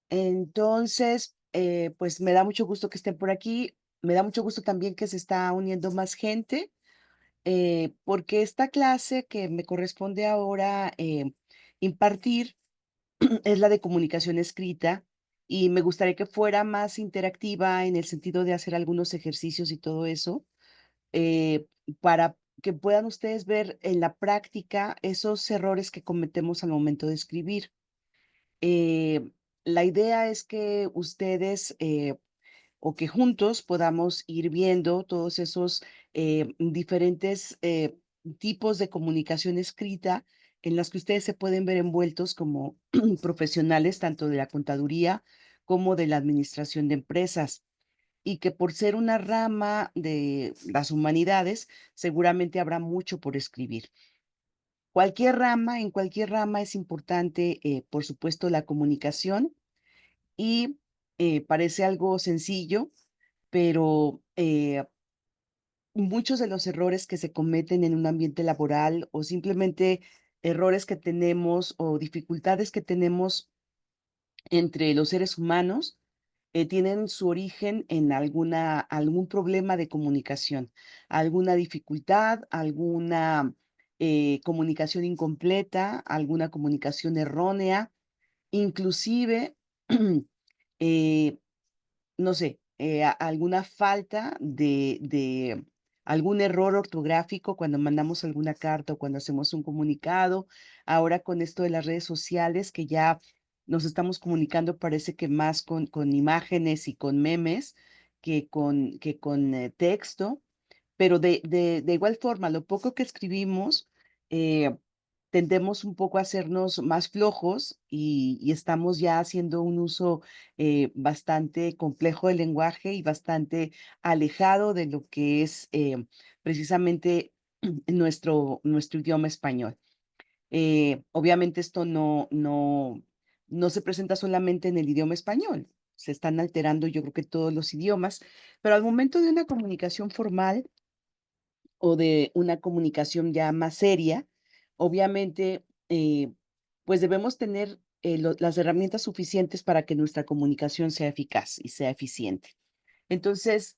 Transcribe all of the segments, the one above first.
Entonces, pues me da mucho gusto que estén por aquí. Me da mucho gusto también que se está uniendo más gente, porque esta clase que me corresponde ahora impartir es la de comunicación escrita y me gustaría que fuera más interactiva en el sentido de hacer algunos ejercicios y todo eso, eh, para que puedan ustedes ver en la práctica esos errores que cometemos al momento de escribir. Eh, la idea es que ustedes o que juntos podamos ir viendo todos esos diferentes tipos de comunicación escrita en las que ustedes se pueden ver envueltos como profesionales, tanto de la contaduría como de la administración de empresas. Y que por ser una rama de las humanidades, seguramente habrá mucho por escribir. En cualquier rama es importante, por supuesto, la comunicación y parece algo sencillo, pero muchos de los errores que se cometen en un ambiente laboral o simplemente errores que tenemos o dificultades que tenemos entre los seres humanos tienen su origen en algún problema de comunicación, alguna dificultad, alguna comunicación incompleta, alguna comunicación errónea, inclusive, eh, no sé, alguna falta de algún error ortográfico cuando mandamos alguna carta o cuando hacemos un comunicado. Ahora con esto de las redes sociales, que ya nos estamos comunicando, parece que más con imágenes y con memes que con texto, pero de igual forma, lo poco que escribimos, eh, tendemos un poco a hacernos más flojos y estamos ya haciendo un uso bastante complejo del lenguaje y bastante alejado de lo que es precisamente nuestro idioma español. Obviamente esto no se presenta solamente en el idioma español, se están alterando yo creo que todos los idiomas, pero al momento de una comunicación formal, o de una comunicación ya más seria, obviamente, pues debemos tener las herramientas suficientes para que nuestra comunicación sea eficaz y sea eficiente. Entonces,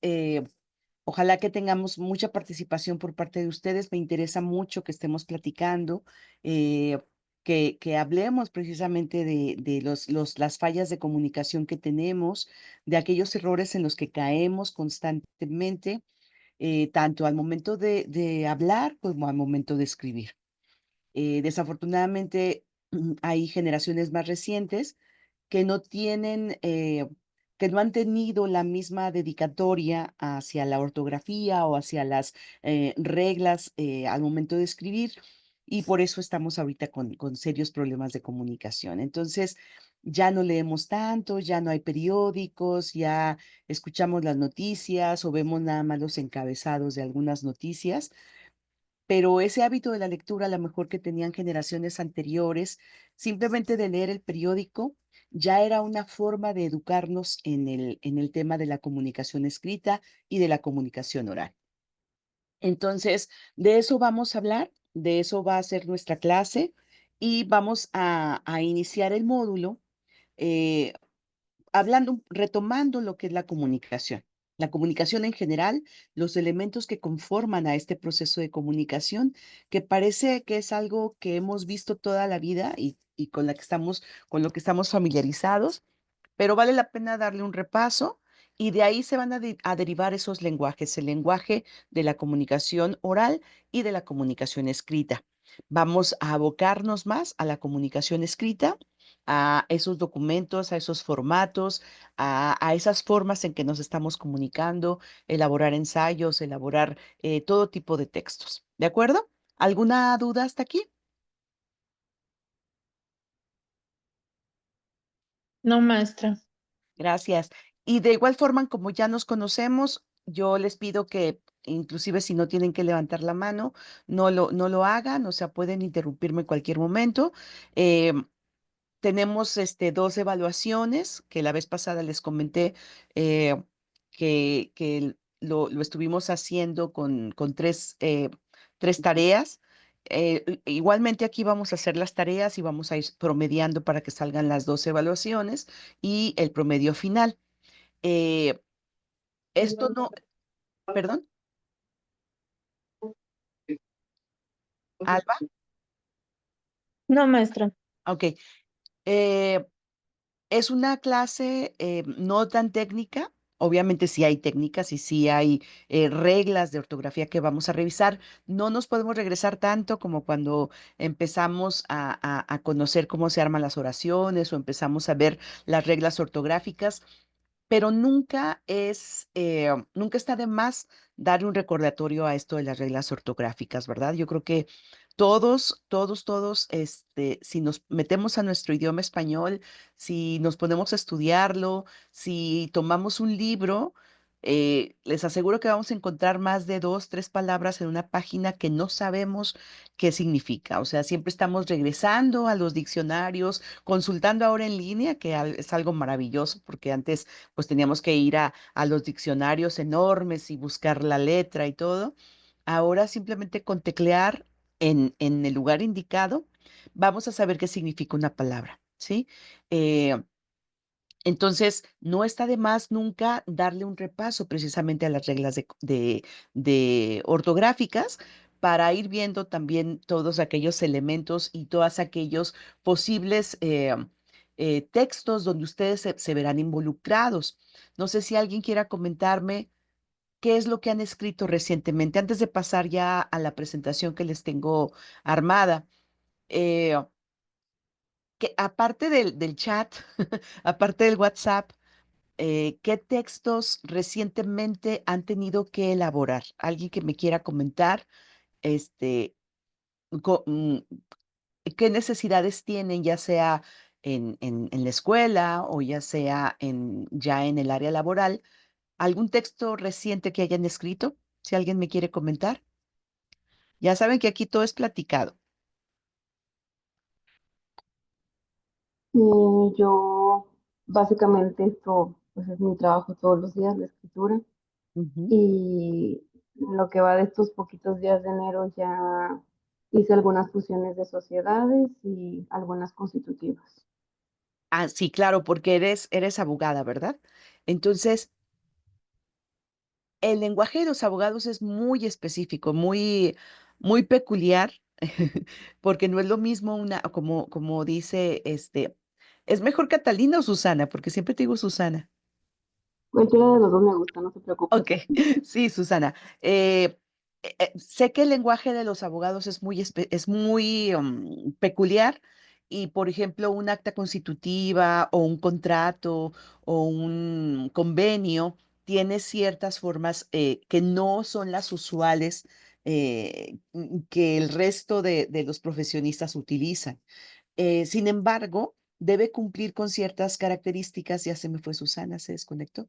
ojalá que tengamos mucha participación por parte de ustedes. Me interesa mucho que estemos platicando, eh, que hablemos precisamente de las fallas de comunicación que tenemos, de aquellos errores en los que caemos constantemente, tanto al momento de hablar como al momento de escribir. Desafortunadamente, hay generaciones más recientes que no tienen, que no han tenido la misma dedicatoria hacia la ortografía o hacia las reglas al momento de escribir y por eso estamos ahorita con serios problemas de comunicación. Entonces, ya no leemos tanto, ya no hay periódicos, ya escuchamos las noticias o vemos nada más los encabezados de algunas noticias, pero ese hábito de la lectura, a lo mejor que tenían generaciones anteriores, simplemente de leer el periódico, ya era una forma de educarnos en el tema de la comunicación escrita y de la comunicación oral. Entonces, de eso vamos a hablar, de eso va a ser nuestra clase y vamos a iniciar el módulo eh, retomando lo que es la comunicación. La comunicación en general, los elementos que conforman a este proceso de comunicación, que parece que es algo que hemos visto toda la vida y con lo que estamos familiarizados, pero vale la pena darle un repaso y de ahí se van a derivar esos lenguajes, el lenguaje de la comunicación oral y de la comunicación escrita. Vamos a abocarnos más a la comunicación escrita, a esos documentos, a esos formatos, a esas formas en que nos estamos comunicando, elaborar ensayos, elaborar todo tipo de textos. ¿De acuerdo? ¿Alguna duda hasta aquí? No, maestra. Gracias. Y de igual forma, como ya nos conocemos, yo les pido que, inclusive si no tienen que levantar la mano, no lo hagan, o sea, pueden interrumpirme en cualquier momento. Em, Tenemos 2 evaluaciones que la vez pasada les comenté eh, que lo estuvimos haciendo con tres tareas. Igualmente aquí vamos a hacer las tareas y vamos a ir promediando para que salgan las dos evaluaciones y el promedio final. Eh, esto no, perdón, Alba, No, maestra. ok. Eh, Es una clase no tan técnica. Obviamente sí hay técnicas y sí hay reglas de ortografía que vamos a revisar. No nos podemos regresar tanto como cuando empezamos a conocer cómo se arman las oraciones o empezamos a ver las reglas ortográficas, pero nunca está de más dar un recordatorio a esto de las reglas ortográficas, ¿verdad? Yo creo que todos, si nos metemos a nuestro idioma español, si nos ponemos a estudiarlo, si tomamos un libro, les aseguro que vamos a encontrar más de dos, tres palabras en una página que no sabemos qué significa. O sea, siempre estamos regresando a los diccionarios, consultando ahora en línea, que es algo maravilloso, porque antes pues teníamos que ir a los diccionarios enormes y buscar la letra y todo. Ahora simplemente con teclear en el lugar indicado, vamos a saber qué significa una palabra, ¿sí? Eh, entonces, no está de más nunca darle un repaso precisamente a las reglas de ortográficas para ir viendo también todos aquellos elementos y todos aquellos posibles textos donde ustedes se verán involucrados. No sé si alguien quiera comentarme qué es lo que han escrito recientemente, antes de pasar ya a la presentación que les tengo armada. eh, que aparte del chat, aparte del WhatsApp, ¿qué textos recientemente han tenido que elaborar? ¿Alguien que me quiera comentar, este, co- mm, qué necesidades tienen, ya sea en la escuela o ya sea ya en el área laboral? ¿Algún texto reciente que hayan escrito? Si alguien me quiere comentar. Ya saben que aquí todo es platicado. Yo básicamente esto pues es mi trabajo todos los días, la escritura. Ujú. Y lo que va de estos poquitos días de enero ya hice algunas fusiones de sociedades y algunas constitutivas. Ah, sí, claro, porque eres abogada, ¿verdad? Entonces, el lenguaje de los abogados es muy específico, muy peculiar, porque no es lo mismo como dice, es mejor Catalina o Susana, porque siempre te digo Susana. Cualquiera de los dos me gusta, no se preocupe. Ok, sí, Susana. Eh, sé que el lenguaje de los abogados es muy peculiar y, por ejemplo, un acta constitutiva o un contrato o un convenio tiene ciertas formas que no son las usuales que el resto de los profesionistas utilizan. Sin embargo, debe cumplir con ciertas características. Ya se me fue Susana, se desconectó.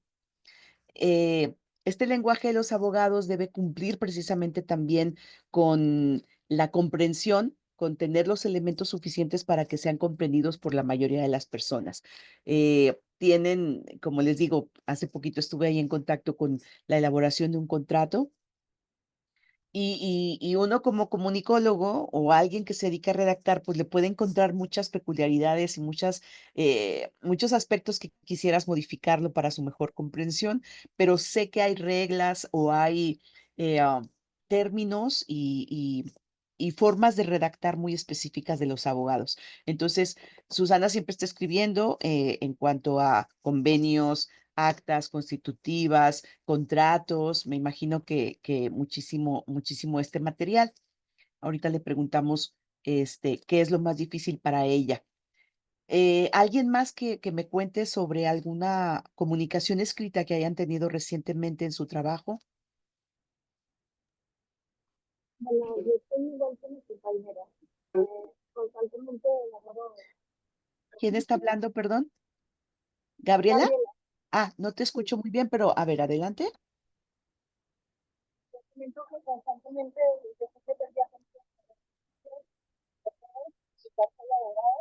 Este lenguaje de los abogados debe cumplir precisamente también con la comprensión, con tener los elementos suficientes para que sean comprendidos por la mayoría de las personas. Tienen, como les digo, hace poquito estuve ahí en contacto con la elaboración de un contrato y uno como comunicólogo o alguien que se dedica a redactar, pues le puede encontrar muchas peculiaridades y muchos aspectos que quisieras modificarlo para su mejor comprensión, pero sé que hay reglas o hay términos y formas de redactar muy específicas de los abogados. Entonces, Susana siempre está escribiendo en cuanto a convenios, actas constitutivas, contratos, me imagino que muchísimo este material. Ahorita le preguntamos qué es lo más difícil para ella. ¿Alguien más que me cuente sobre alguna comunicación escrita que hayan tenido recientemente en su trabajo? Bueno, yo estoy igual que mi compañera. Constantemente agarro ¿Quién está hablando, perdón? ¿Gabriela? Gabriela, Ah, no te sí, escucho muy bien, pero a ver, adelante. siento que constantemente desde que perdía su casa laboral,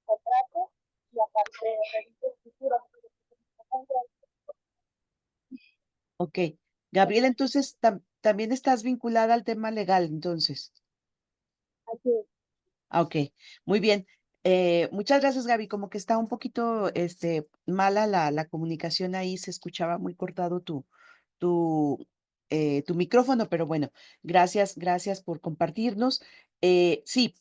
contrato y aparte de escritura. Ok. Gabriela, entonces también estás vinculada al tema legal, entonces. Así es. Ah, ok, muy bien. Muchas gracias, Gaby. Como que está un poquito mala la comunicación ahí, se escuchaba muy cortado tu, tu micrófono, pero bueno, gracias por compartirnos. Sí,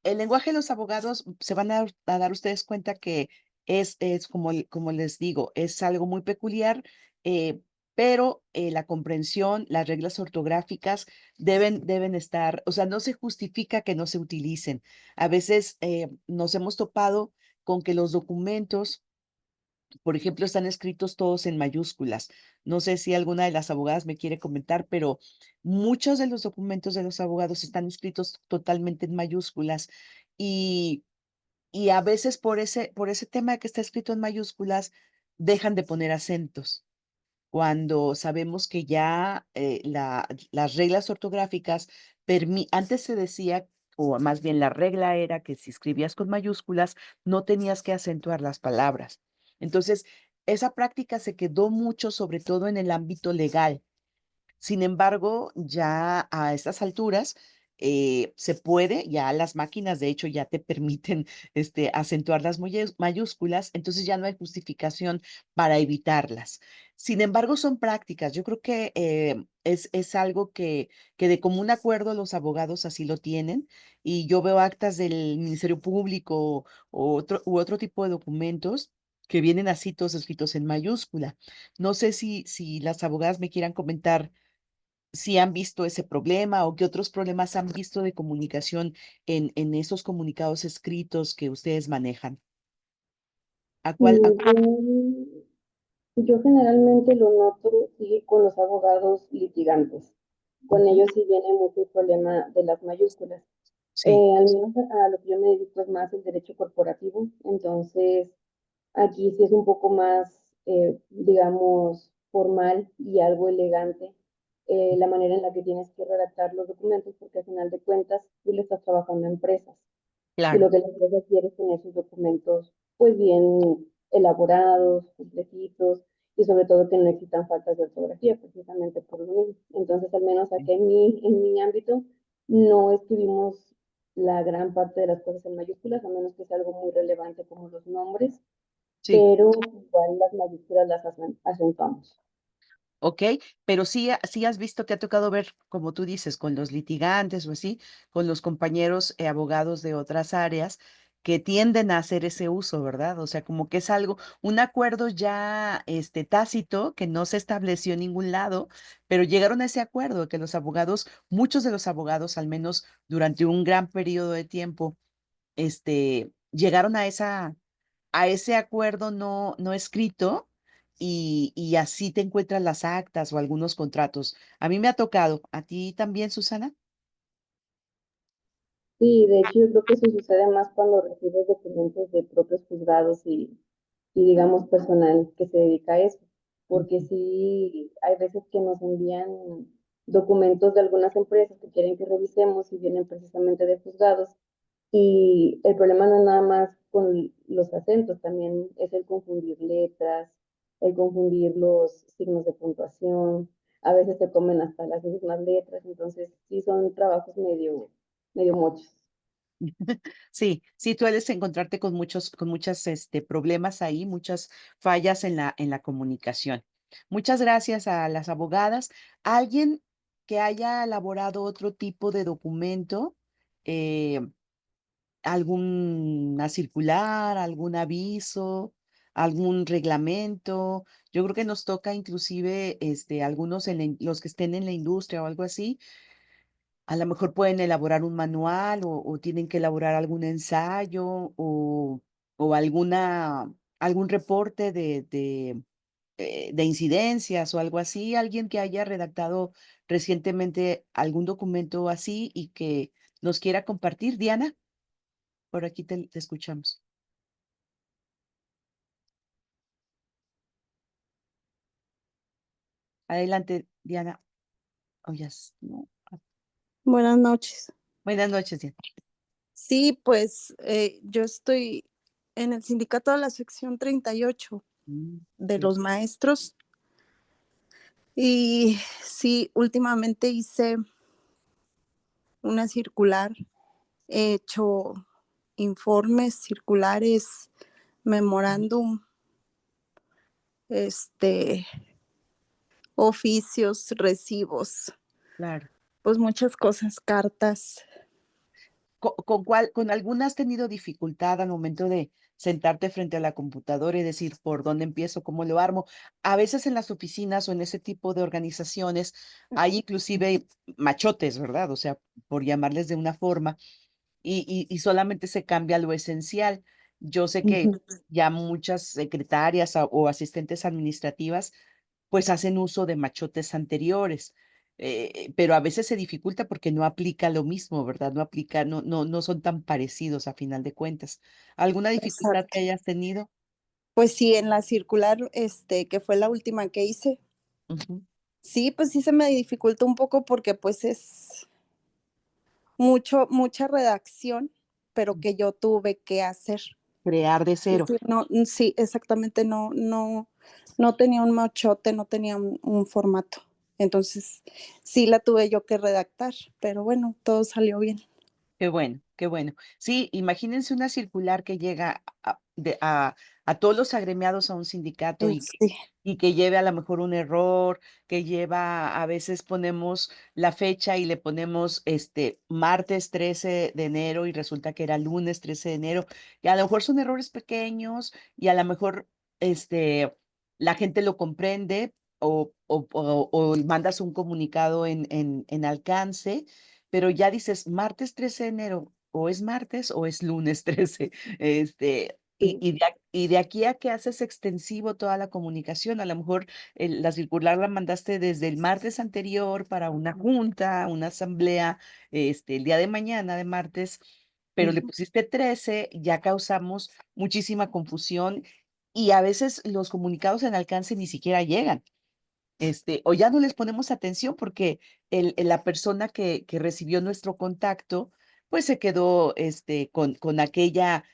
el lenguaje de los abogados se van a dar ustedes cuenta que es como, como les digo, es algo muy peculiar, eh, pero la comprensión, las reglas ortográficas deben estar, o sea, no se justifica que no se utilicen. A veces nos hemos topado con que los documentos, por ejemplo, están escritos todos en mayúsculas. No sé si alguna de las abogadas me quiere comentar, pero muchos de los documentos de los abogados están escritos totalmente en mayúsculas y, y a veces por ese tema de que está escrito en mayúsculas, dejan de poner acentos cuando sabemos que ya las reglas ortográficas, antes se decía, o más bien la regla era que si escribías con mayúsculas, no tenías que acentuar las palabras. Entonces, esa práctica se quedó mucho, sobre todo en el ámbito legal. Sin embargo, ya a estas alturas se puede, ya las máquinas de hecho ya te permiten acentuar las mayúsculas, entonces ya no hay justificación para evitarlas. Sin embargo, son prácticas. Yo creo que es algo que de común acuerdo los abogados así lo tienen y yo veo actas del Ministerio Público u otro tipo de documentos que vienen así todos escritos en mayúscula. No sé si las abogadas me quieran comentar si han visto ese problema o qué otros problemas han visto de comunicación en esos comunicados escritos que ustedes manejan. ¿A cuál? Mm, yo generalmente lo noto sí, con los abogados litigantes. Con Ujú. ellos sí viene mucho el problema de las mayúsculas. Sí, Al menos a lo que yo me dedico es más el derecho corporativo, entonces aquí sí es un poco más, digamos, formal y algo elegante la manera en la que tienes que redactar los documentos, porque al final de cuentas tú le estás trabajando a empresas y claro. lo que la empresa quiere es tener sus documentos pues bien elaborados, completitos y sobre todo que no existan faltas de ortografía precisamente por lo mismo. Entonces, al menos Sí, aquí en mi ámbito, no escribimos la gran parte de las cosas en mayúsculas, a menos que sea algo muy relevante como los nombres, sí. pero igual las mayúsculas las acentuamos. Ok, pero sí, sí has visto, te ha tocado ver, como tú dices, con los litigantes o así, con los compañeros abogados de otras áreas que tienden a hacer ese uso, ¿verdad? O sea, como que es algo, un acuerdo ya tácito que no se estableció en ningún lado, pero llegaron a ese acuerdo que los abogados, muchos de los abogados, al menos durante un gran periodo de tiempo, llegaron a ese acuerdo no escrito y así te encuentras las actas o algunos contratos. A mí me ha tocado. ¿A ti también, Susana? Sí, de hecho yo creo que eso sucede más cuando recibes documentos de propios juzgados y digamos personal que se dedica a eso, porque Ujú. sí hay veces que nos envían documentos de algunas empresas que quieren que revisemos y vienen precisamente de juzgados y el problema no es nada más con los acentos, también es el confundir letras, el confundir los signos de puntuación, a veces se comen hasta las mismas letras, entonces sí son trabajos medio muchos. Sí, sí, tú sueles encontrarte con con muchos problemas ahí, muchas fallas en la comunicación. Muchas gracias a las abogadas. ¿Alguien que haya elaborado otro tipo de documento? eh, ¿Alguna circular, algún aviso, algún reglamento? Yo creo que nos toca inclusive algunos los que estén en la industria o algo así, a lo mejor pueden elaborar un manual o tienen que elaborar algún ensayo o algún reporte de incidencias o algo así. Alguien que haya redactado recientemente algún documento así y que nos quiera compartir. Diana, por aquí te escuchamos. Adelante, Diana. Oh, no. Buenas noches. Buenas noches, Diana. Sí, pues yo estoy en el sindicato de la sección 38 Mm, de sí. los maestros Y sí, últimamente hice una circular, he hecho informes, circulares, memorándum, oficios, recibos, Claro. pues muchas cosas, cartas. ¿Con alguna has tenido dificultad al momento de sentarte frente a la computadora y decir por dónde empiezo, cómo lo armo? A veces en las oficinas o en ese tipo de organizaciones hay inclusive machotes, ¿verdad? O sea, por llamarles de una forma, y solamente se cambia lo esencial. Yo sé que Ujú. ya muchas secretarias o asistentes administrativas pues hacen uso de machotes anteriores, pero a veces se dificulta porque no aplica lo mismo, ¿verdad? No aplica, no son tan parecidos a final de cuentas. ¿Alguna dificultad Exacto. que hayas tenido? Pues sí, en la circular, que fue la última que hice, Ujú. sí, pues sí se me dificultó un poco porque pues es mucha redacción, pero que yo tuve que hacer. Crear de Es cero. decir, no, sí, exactamente, no tenía un machote, no tenía un formato. Entonces, sí la tuve yo que redactar, pero bueno, todo salió bien. Qué bueno, qué bueno. Sí, imagínense una circular que llega a todos los agremiados a un sindicato Sí, y que lleve a lo mejor un error, que lleva, a veces ponemos la fecha y le ponemos martes 13 de enero y resulta que era lunes 13 de enero, y a lo mejor son errores pequeños y a lo mejor la gente lo comprende o mandas un comunicado en alcance, pero ya dices martes 13 de enero, o es martes o es lunes 13, Sí. y de aquí a que haces extensivo toda la comunicación, a lo mejor la circular la mandaste desde el martes anterior para una junta, una asamblea, el día de mañana de martes, pero le Ujú. pusiste 13, ya causamos muchísima confusión y a veces los comunicados en alcance ni siquiera llegan, o ya no les ponemos atención porque la persona que recibió nuestro contacto, pues se quedó con aquella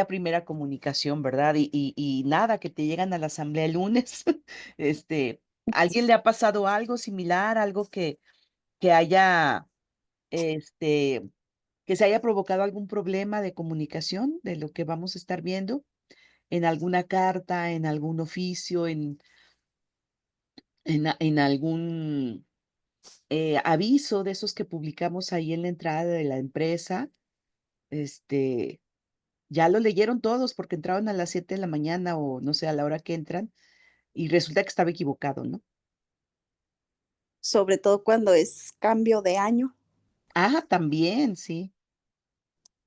primera comunicación, ¿verdad? Y nada, que te llegan a la asamblea el lunes. ¿A alguien le ha pasado algo similar, algo que haya, este, que se haya provocado algún problema de comunicación de lo que vamos a estar viendo en alguna carta, en algún oficio, en algún aviso de esos que publicamos ahí en la entrada de la empresa? este, ya lo leyeron todos porque entraron a las 7 de la mañana o no sé, a la hora que entran y resulta que estaba equivocado, ¿no? sobre todo cuando es cambio de año. Ah, también, sí,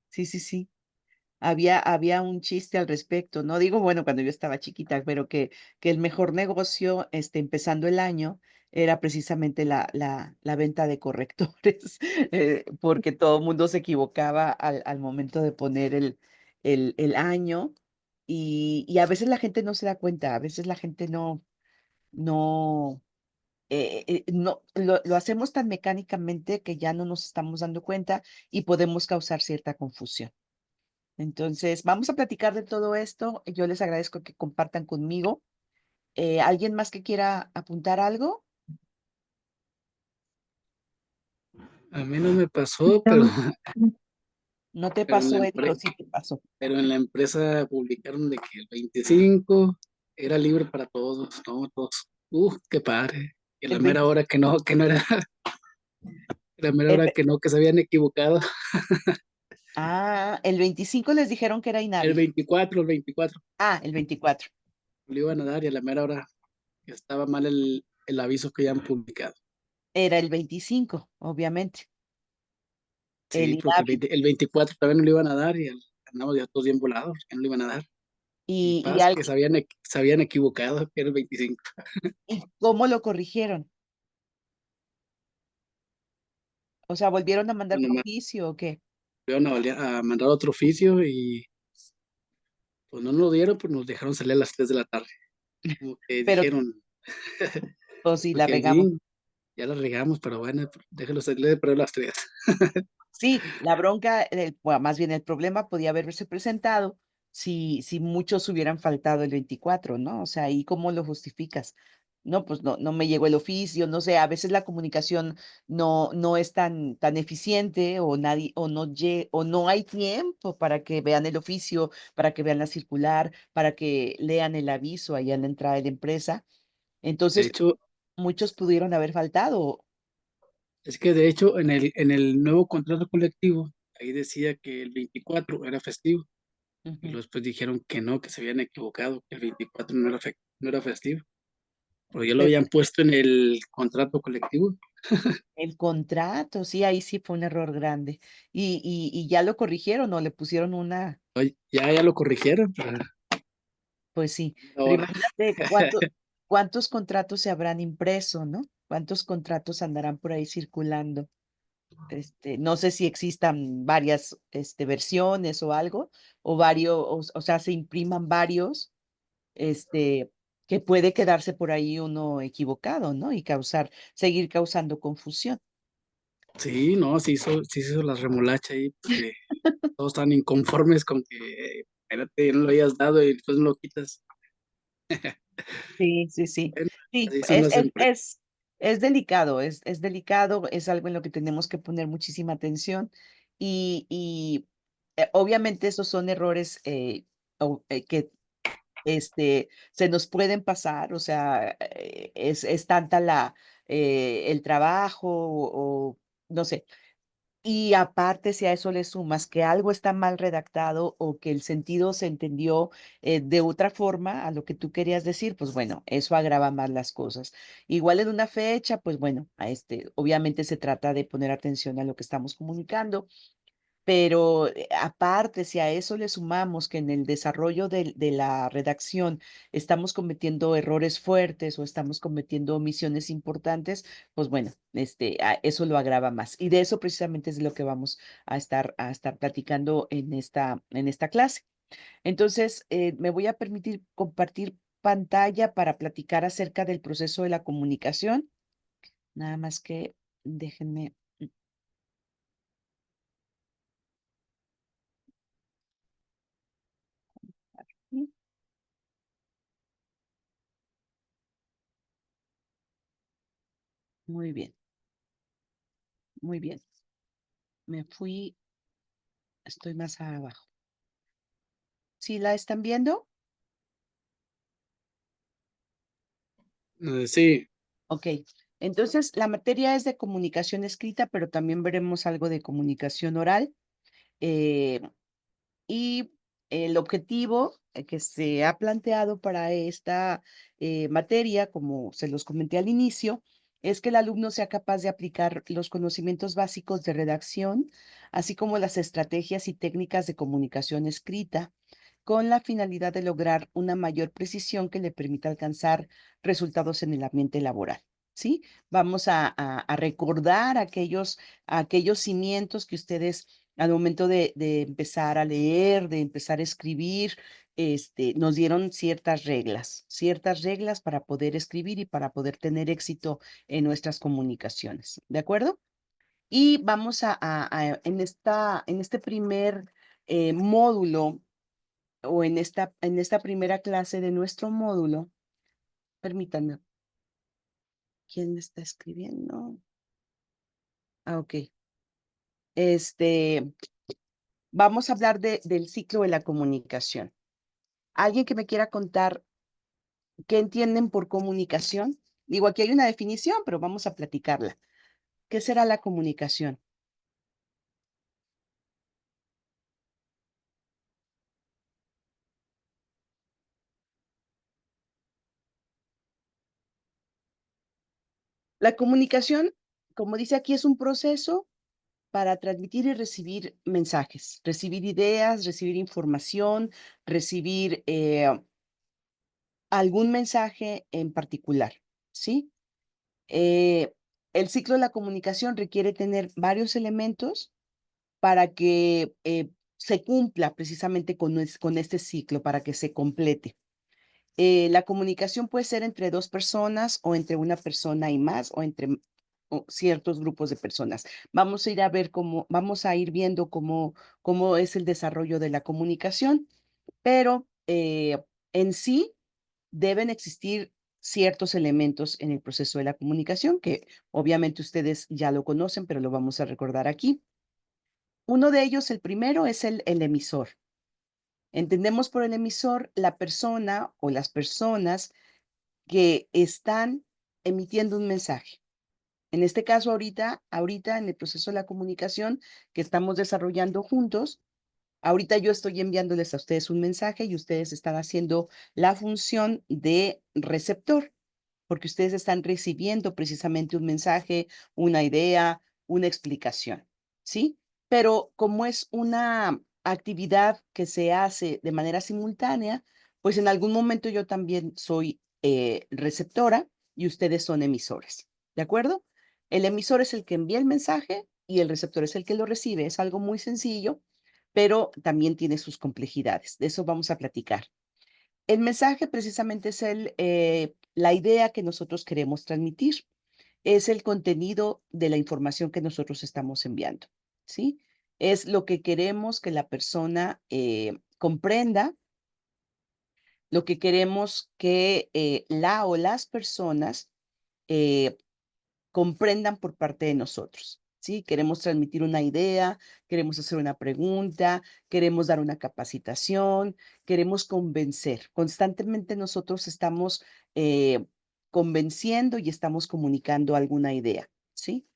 sí, sí, sí. Había un chiste al respecto, no digo, bueno, cuando yo estaba chiquita, pero que el mejor negocio, empezando el año, era precisamente la venta de correctores, porque todo el mundo se equivocaba al momento de poner el año, y a veces la gente no se da cuenta, a veces la gente no, no, lo hacemos tan mecánicamente que ya no nos estamos dando cuenta y podemos causar cierta confusión. Entonces, vamos a platicar de todo esto. Yo les agradezco que compartan conmigo. ¿Alguien más que quiera apuntar algo? A mí no me pasó, pero, No te pero, en la pasó, Eddie, o empre- sí te pasó. pero en la empresa publicaron de que el 25 era libre para todos, ¿no? Todos. Qué padre. Y a la El mera 20, hora que no era, a la mera el hora ve- que se habían equivocado. el 25 les dijeron que era inhábil. El 24 Ah, el 24. lo iban a dar y a la mera hora estaba mal el aviso que ya han publicado. Era el 25, obviamente. El Sí, porque inhábil. el 24 también no lo iban a dar y andamos ya todos bien volados, que no lo iban a dar. Y Y, paz, que se habían equivocado, que era el 25. ¿y cómo lo corrigieron? O sea, ¿volvieron a mandar por Bueno, oficio o qué? iban a mandar otro oficio y pues no nos lo dieron, pues nos dejaron salir a las 3 de la tarde. Como que Pero, dijeron, pues sí, la porque regamos. sí, ya la regamos, pero bueno, déjalo salir pero a las 3. Sí, la bronca, bueno, más bien el problema podía haberse presentado si muchos hubieran faltado el 24, ¿no? O sea, ¿y cómo lo justificas? no, pues no me llegó el oficio, no sé, a veces la comunicación no es tan eficiente o nadie, o no hay tiempo para que vean el oficio, para que vean la circular, para que lean el aviso allá en la entrada de la empresa. De Entonces, hecho, muchos pudieron haber faltado. es que de hecho en el nuevo contrato colectivo, ahí decía que el 24 era festivo y Ujú. luego después dijeron que no, que se habían equivocado, que el 24 no era festivo, pero ya lo Pero habían puesto en el contrato colectivo. el contrato, sí, ahí sí fue un error grande. Y ya lo corrigieron o le pusieron una, Ay, ya lo corrigieron, pero pues sí, pero ahora. imagínate cuántos contratos se habrán impreso, ¿no? ¿Cuántos contratos andarán por ahí circulando? No sé si existan varias, versiones o algo, o varios, o sea, se impriman varios, este, que puede quedarse por ahí uno equivocado, ¿no? Y seguir causando confusión. Sí, no, sí se hizo la remolacha ahí, porque todos estaban inconformes con que, espérate, no lo habías dado y después no lo quitas. Sí, sí, sí. Bueno, Sí, así son las empresas. es delicado, es delicado, es algo en lo que tenemos que poner muchísima atención y obviamente esos son errores que se nos pueden pasar, o sea, es tanta el trabajo o no sé. Y aparte, si a eso le sumas que algo está mal redactado o que el sentido se entendió de otra forma a lo que tú querías decir, pues bueno, eso agrava más las cosas. Igual en una fecha, pues bueno, obviamente se trata de poner atención a lo que estamos comunicando, pero aparte, si a eso le sumamos que en el desarrollo de la redacción estamos cometiendo errores fuertes o estamos cometiendo omisiones importantes, pues bueno, eso lo agrava más. Y de eso precisamente es de lo que vamos a estar platicando en esta clase. Entonces, me voy a permitir compartir pantalla para platicar acerca del proceso de la comunicación. Nada más que déjenme. mm, Muy bien, muy bien. Me fui, estoy más abajo. ¿Sí la están viendo? Sí, Ok. Entonces, la materia es de comunicación escrita, pero también veremos algo de comunicación oral. eh, y el objetivo que se ha planteado para esta materia, como se los comenté al inicio, es que el alumno sea capaz de aplicar los conocimientos básicos de redacción, así como las estrategias y técnicas de comunicación escrita, con la finalidad de lograr una mayor precisión que le permita alcanzar resultados en el ambiente laboral. ¿Sí? Vamos a recordar aquellos cimientos que ustedes al momento de empezar a leer, de empezar a escribir, nos dieron ciertas reglas para poder escribir y para poder tener éxito en nuestras comunicaciones. ¿De acuerdo? Y vamos en este primer módulo o en esta primera clase de nuestro módulo, permítanme, ¿quién me está escribiendo? Ah, ok. Este, vamos a hablar del ciclo de la comunicación. ¿Alguien que me quiera contar qué entienden por comunicación? Digo, aquí hay una definición, pero vamos a platicarla. ¿Qué será la comunicación? La comunicación, como dice aquí, es un proceso para transmitir y recibir mensajes, recibir ideas, recibir información, recibir algún mensaje en particular, ¿sí? Eh, el ciclo de la comunicación requiere tener varios elementos para que se cumpla precisamente con este ciclo, para que se complete. La comunicación puede ser entre dos personas o entre una persona y más o entre ciertos grupos de personas. Vamos a ir viendo cómo es el desarrollo de la comunicación, pero en sí deben existir ciertos elementos en el proceso de la comunicación, que obviamente ustedes ya lo conocen, pero lo vamos a recordar aquí. Uno de ellos, el primero, es el emisor. Entendemos por el emisor la persona o las personas que están emitiendo un mensaje. En este caso, ahorita en el proceso de la comunicación que estamos desarrollando juntos, ahorita yo estoy enviándoles a ustedes un mensaje y ustedes están haciendo la función de receptor, porque ustedes están recibiendo precisamente un mensaje, una idea, una explicación, ¿sí? Pero como es una actividad que se hace de manera simultánea, pues en algún momento yo también soy receptora y ustedes son emisores, ¿de acuerdo? El emisor es el que envía el mensaje y el receptor es el que lo recibe. Es algo muy sencillo, pero también tiene sus complejidades. De eso vamos a platicar. El mensaje precisamente es la idea que nosotros queremos transmitir. Es el contenido de la información que nosotros estamos enviando, ¿sí? Es lo que queremos que la persona comprenda, lo que queremos que la o las personas eh, comprendan por parte de nosotros, ¿sí? Queremos transmitir una idea, queremos hacer una pregunta, queremos dar una capacitación, queremos convencer. Constantemente nosotros estamos convenciendo y estamos comunicando alguna idea, ¿sí?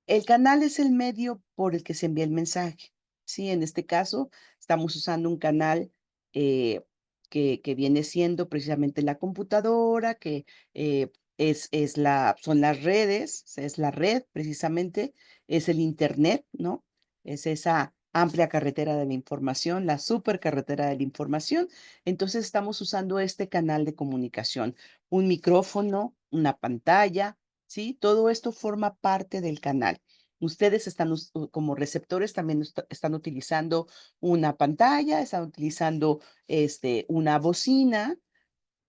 El canal es el medio por el que se envía el mensaje, ¿sí? En este caso, estamos usando un canal eh, que viene siendo precisamente la computadora, que son las redes, es la red precisamente, es el Internet, ¿no? Es esa amplia carretera de la información, la supercarretera de la información. Entonces, estamos usando este canal de comunicación, un micrófono, una pantalla, ¿sí? Todo esto forma parte del canal. Ustedes están como receptores también están utilizando una pantalla, están utilizando una bocina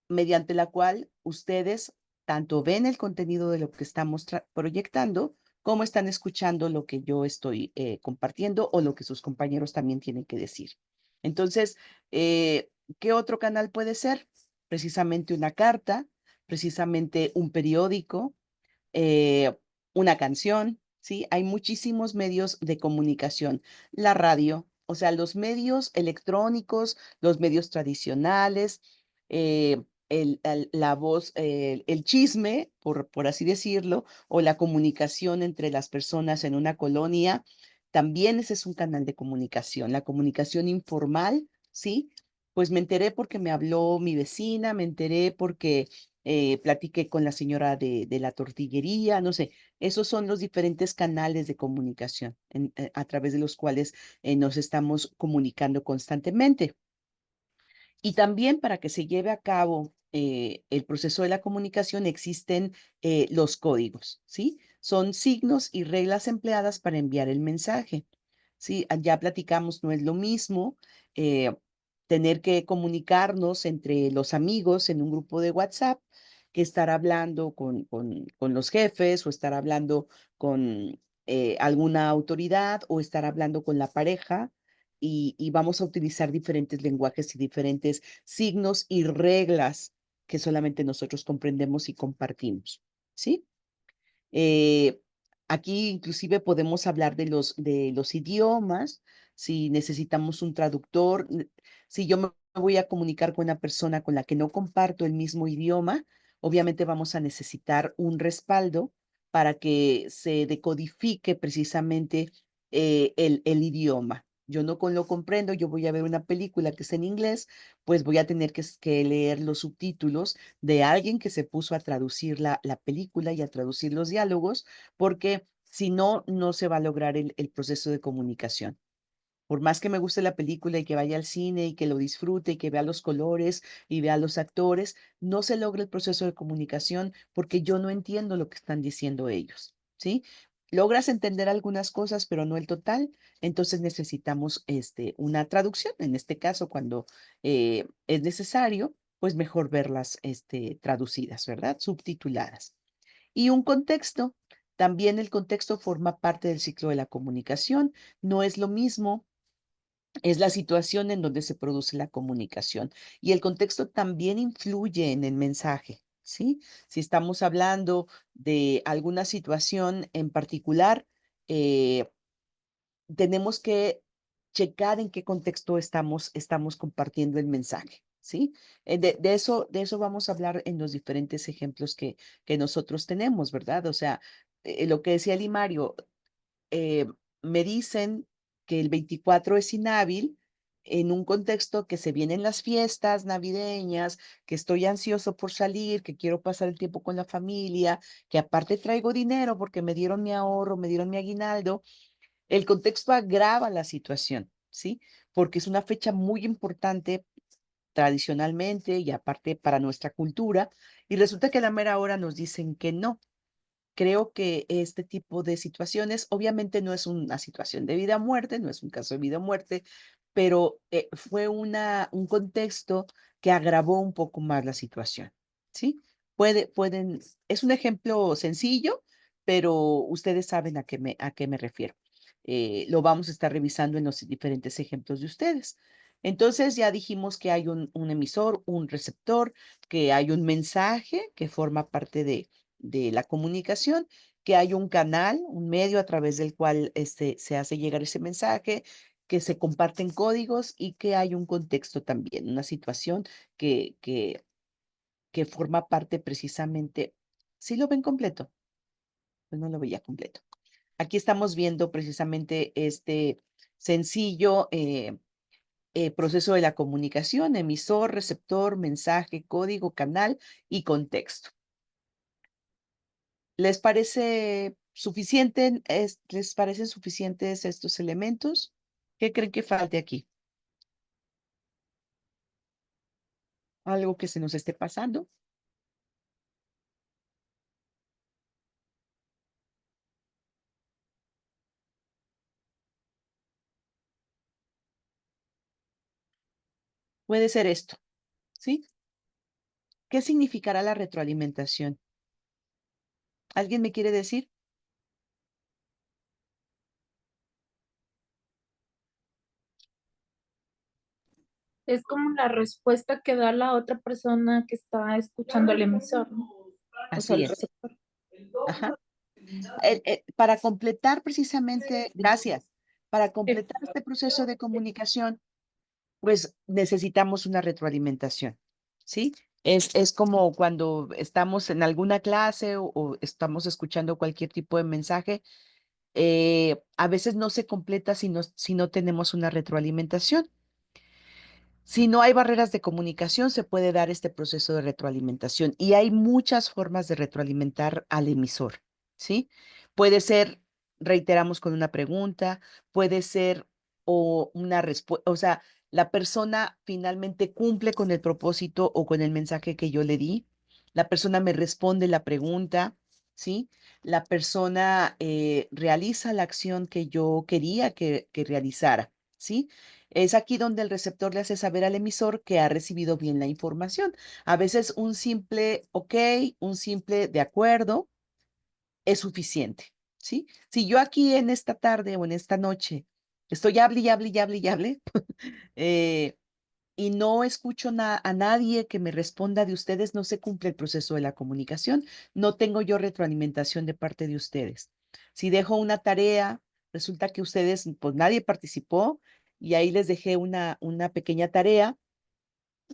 mediante la cual ustedes tanto ven el contenido de lo que estamos proyectando como están escuchando lo que yo estoy compartiendo o lo que sus compañeros también tienen que decir. Entonces, ¿qué otro canal puede ser? Precisamente una carta, precisamente un periódico, eh, una canción, ¿sí? Hay muchísimos medios de comunicación. La radio, o sea, los medios electrónicos, los medios tradicionales, la voz, el chisme, por así decirlo, o la comunicación entre las personas en una colonia, también ese es un canal de comunicación. La comunicación informal, ¿sí? Pues me enteré porque me habló mi vecina, me enteré porque platiqué con la señora de la tortillería, no sé, esos son los diferentes canales de comunicación a través de los cuales nos estamos comunicando constantemente. Y también para que se lleve a cabo el proceso de la comunicación existen los códigos, ¿sí? Son signos y reglas empleadas para enviar el mensaje, ¿sí? Ya platicamos, no es lo mismo eh, tener que comunicarnos entre los amigos en un grupo de WhatsApp que estar hablando con los jefes o estar hablando con alguna autoridad o estar hablando con la pareja y vamos a utilizar diferentes lenguajes y diferentes signos y reglas que solamente nosotros comprendemos y compartimos, ¿sí? Eh, Aquí inclusive podemos hablar de los idiomas, si necesitamos un traductor, si yo me voy a comunicar con una persona con la que no comparto el mismo idioma, obviamente vamos a necesitar un respaldo para que se decodifique precisamente el idioma. Yo no lo comprendo, yo voy a ver una película que es en inglés, pues voy a tener que leer los subtítulos de alguien que se puso a traducir la película y a traducir los diálogos, porque si no, no se va a lograr el proceso de comunicación. Por más que me guste la película y que vaya al cine y que lo disfrute y que vea los colores y vea los actores, no se logra el proceso de comunicación porque yo no entiendo lo que están diciendo ellos, ¿sí? Logras entender algunas cosas, pero no el total, entonces necesitamos una traducción. En este caso, cuando es necesario, pues mejor verlas traducidas, ¿verdad? Subtituladas. Y un contexto. También el contexto forma parte del ciclo de la comunicación. No es lo mismo, es la situación en donde se produce la comunicación. Y el contexto también influye en el mensaje, ¿sí? Si estamos hablando de alguna situación en particular, eh, tenemos que checar en qué contexto estamos compartiendo el mensaje, ¿sí? De eso vamos a hablar en los diferentes ejemplos que nosotros tenemos, ¿verdad? O sea, lo que decía Limario, eh, me dicen que el 24 es inhábil en un contexto que se vienen las fiestas navideñas, que estoy ansioso por salir, que quiero pasar el tiempo con la familia, que aparte traigo dinero porque me dieron mi ahorro, me dieron mi aguinaldo. El contexto agrava la situación, ¿sí? Porque es una fecha muy importante tradicionalmente y aparte para nuestra cultura, y resulta que a la mera hora nos dicen que no. Creo que este tipo de situaciones, obviamente no es una situación de vida o muerte, no es un caso de vida o muerte, pero fue un contexto que agravó un poco más la situación, ¿sí? Es un ejemplo sencillo, pero ustedes saben a qué me refiero. Lo vamos a estar revisando en los diferentes ejemplos de ustedes. Entonces ya dijimos que hay un emisor, un receptor, que hay un mensaje que forma parte de la comunicación, que hay un canal, un medio a través del cual se hace llegar ese mensaje, que se comparten códigos y que hay un contexto también, una situación que, que, que forma parte precisamente. ¿Sí lo ven completo? Pues no lo veía completo. Aquí estamos viendo precisamente este sencillo proceso de la comunicación: emisor, receptor, mensaje, código, canal y contexto. ¿Les parece suficiente? ¿Les parecen suficientes estos elementos? ¿Qué creen que falte aquí? ¿Algo que se nos esté pasando? Puede ser esto, ¿sí? ¿Qué significará la retroalimentación? ¿Alguien me quiere decir? Es como la respuesta que da la otra persona que está escuchando al emisor, ¿no? O sea, Así el es. receptor. Ajá. Para completar precisamente, gracias, para Sí. completar este proceso de comunicación, pues necesitamos una retroalimentación, ¿sí? Es como cuando estamos en alguna clase o estamos escuchando cualquier tipo de mensaje, a veces no se completa si no tenemos una retroalimentación. Si no hay barreras de comunicación, se puede dar este proceso de retroalimentación y hay muchas formas de retroalimentar al emisor, ¿sí? Puede ser, reiteramos con una pregunta, puede ser o una respuesta, o sea, la persona finalmente cumple con el propósito o con el mensaje que yo le di, la persona me responde la pregunta, ¿sí? La persona realiza la acción que yo quería que realizara, ¿sí? Es aquí donde el receptor le hace saber al emisor que ha recibido bien la información. A veces un simple ok, un simple de acuerdo es suficiente, ¿sí? Si yo aquí en esta tarde o en esta noche estoy hable y hable y hable y hable, eh, y no escucho a nadie que me responda de ustedes, no se cumple el proceso de la comunicación, no tengo yo retroalimentación de parte de ustedes. Si dejo una tarea, resulta que ustedes, pues nadie participó y ahí les dejé una pequeña tarea,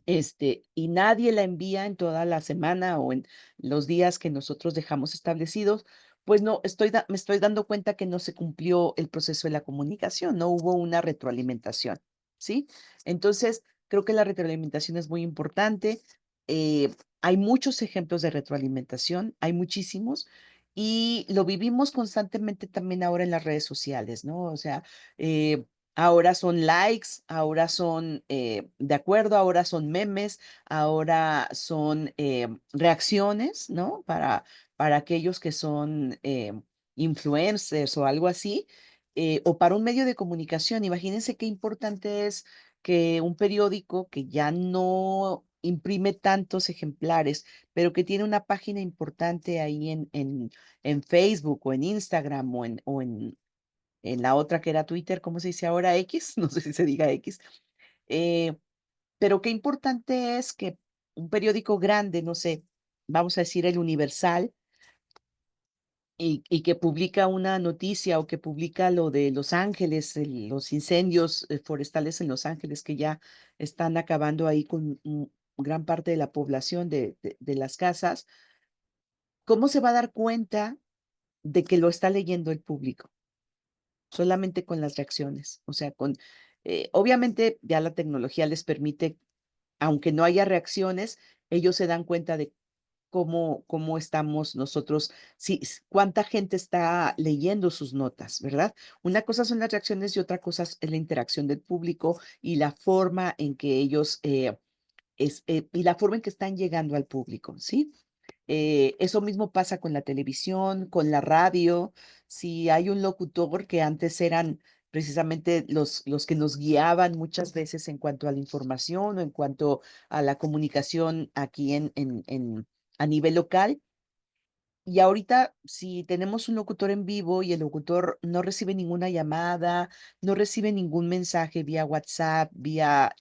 y nadie la envía en toda la semana o en los días que nosotros dejamos establecidos, pues no, me estoy dando cuenta que no se cumplió el proceso de la comunicación, no hubo una retroalimentación, ¿sí? Entonces, creo que la retroalimentación es muy importante. eh, Hay muchos ejemplos de retroalimentación, hay muchísimos, y lo vivimos constantemente también ahora en las redes sociales, ¿no? O sea, eh, ahora son likes, ahora son de acuerdo, ahora son memes, ahora son reacciones, ¿no? Para aquellos que son influencers o algo así, o para un medio de comunicación. Imagínense qué importante es que un periódico que ya no imprime tantos ejemplares, pero que tiene una página importante ahí en Facebook o en Instagram o en la otra que era Twitter, ¿cómo se dice ahora? X, no sé si se diga X. eh, pero qué importante es que un periódico grande, no sé, vamos a decir, el Universal, y que publica una noticia o que publica lo de Los Ángeles, los incendios forestales en Los Ángeles que ya están acabando ahí con gran parte de la población de las casas, ¿cómo se va a dar cuenta de que lo está leyendo el público? Solamente con las reacciones, o sea, obviamente ya la tecnología les permite, aunque no haya reacciones, ellos se dan cuenta de cómo estamos nosotros, cuánta gente está leyendo sus notas, ¿verdad? Una cosa son las reacciones y otra cosa es la interacción del público y la forma en que ellos, y la forma en que están llegando al público, ¿sí? Eso mismo pasa con la televisión, con la radio. Si hay un locutor que antes eran precisamente los que nos guiaban muchas veces en cuanto a la información o en cuanto a la comunicación aquí a nivel local, y ahorita, si tenemos un locutor en vivo y el locutor no recibe ninguna llamada, no recibe ningún mensaje vía WhatsApp, vía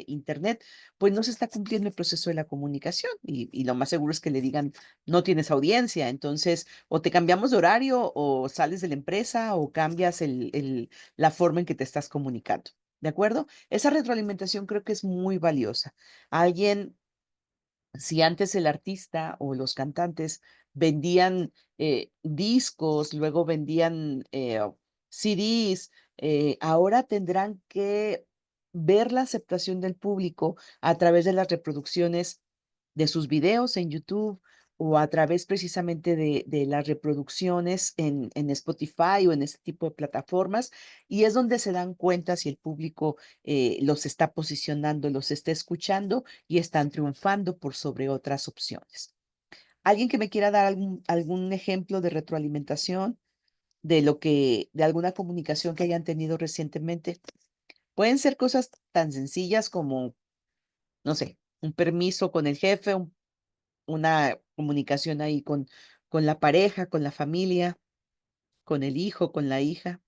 internet, pues no se está cumpliendo el proceso de la comunicación y lo más seguro es que le digan, no tienes audiencia, entonces o te cambiamos de horario o sales de la empresa o cambias la forma en que te estás comunicando. ¿De acuerdo? Esa retroalimentación creo que es muy valiosa. Alguien Si antes el artista o los cantantes vendían discos, luego vendían CDs, ahora tendrán que ver la aceptación del público a través de las reproducciones de sus videos en YouTube o a través precisamente de las reproducciones en Spotify o en este tipo de plataformas. Y es donde se dan cuenta si el público los está posicionando, los está escuchando y están triunfando por sobre otras opciones. ¿Alguien que me quiera dar algún ejemplo de retroalimentación de alguna comunicación que hayan tenido recientemente? Pueden ser cosas tan sencillas como, no sé, un permiso con el jefe, una comunicación ahí con la pareja, con la familia, con el hijo, con la hija.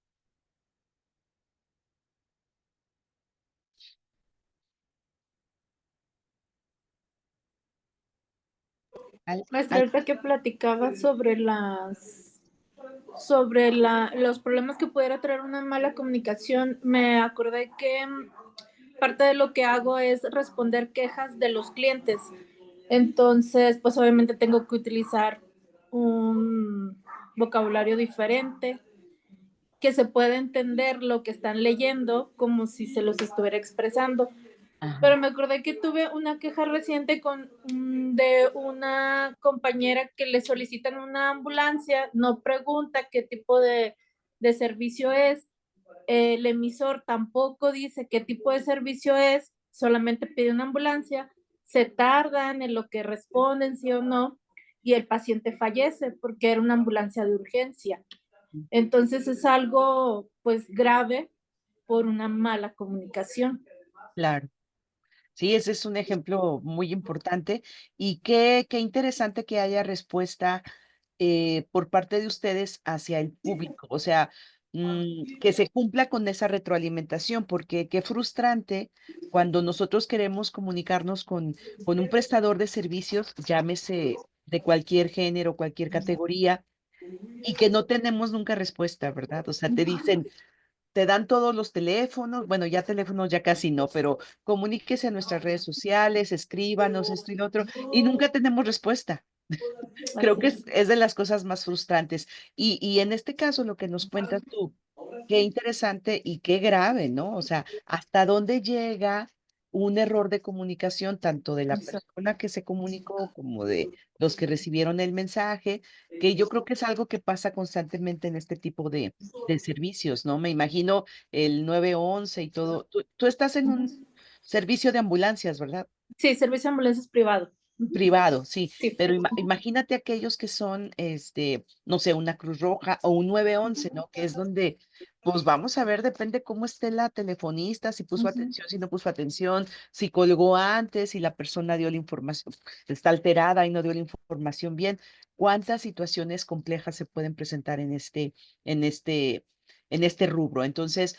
Maestra, ahorita que platicaba sobre los problemas que pudiera traer una mala comunicación, me acordé que parte de lo que hago es responder quejas de los clientes. Entonces, pues obviamente tengo que utilizar un vocabulario diferente, que se pueda entender lo que están leyendo como si se los estuviera expresando. Ajá. Pero me acordé que tuve una queja reciente de una compañera que le solicitan una ambulancia, no pregunta qué tipo de servicio es, el emisor tampoco dice qué tipo de servicio es, solamente pide una ambulancia, se tardan en lo que responden, sí o no, y el paciente fallece porque era una ambulancia de urgencia. Entonces es algo pues grave por una mala comunicación. Claro. Sí, ese es un ejemplo muy importante y qué interesante que haya respuesta por parte de ustedes hacia el público, o sea, que se cumpla con esa retroalimentación, porque qué frustrante cuando nosotros queremos comunicarnos con un prestador de servicios, llámese de cualquier género, cualquier categoría, y que no tenemos nunca respuesta, ¿verdad? O sea, te dan todos los teléfonos, bueno, ya teléfonos ya casi no, pero comuníquese a nuestras redes sociales, escríbanos esto y lo otro, y nunca tenemos respuesta. Creo que es de las cosas más frustrantes. Y en este caso, lo que nos cuentas tú, qué interesante y qué grave, ¿no? O sea, ¿hasta dónde llega un error de comunicación, tanto de la persona que se comunicó como de los que recibieron el mensaje? Que yo creo que es algo que pasa constantemente en este tipo de servicios, ¿no? Me imagino el 911 y todo. Tú estás en un servicio de ambulancias, ¿verdad? Sí, servicio de ambulancias privado. Privado, sí, Sí. pero imagínate aquellos que son, no sé, una Cruz Roja o un 911, ¿no? Que es donde, pues vamos a ver, depende cómo esté la telefonista, si puso atención, si no puso atención, si colgó antes, si la persona dio la información, está alterada y no dio la información bien. ¿Cuántas situaciones complejas se pueden presentar en este, en este rubro? Entonces,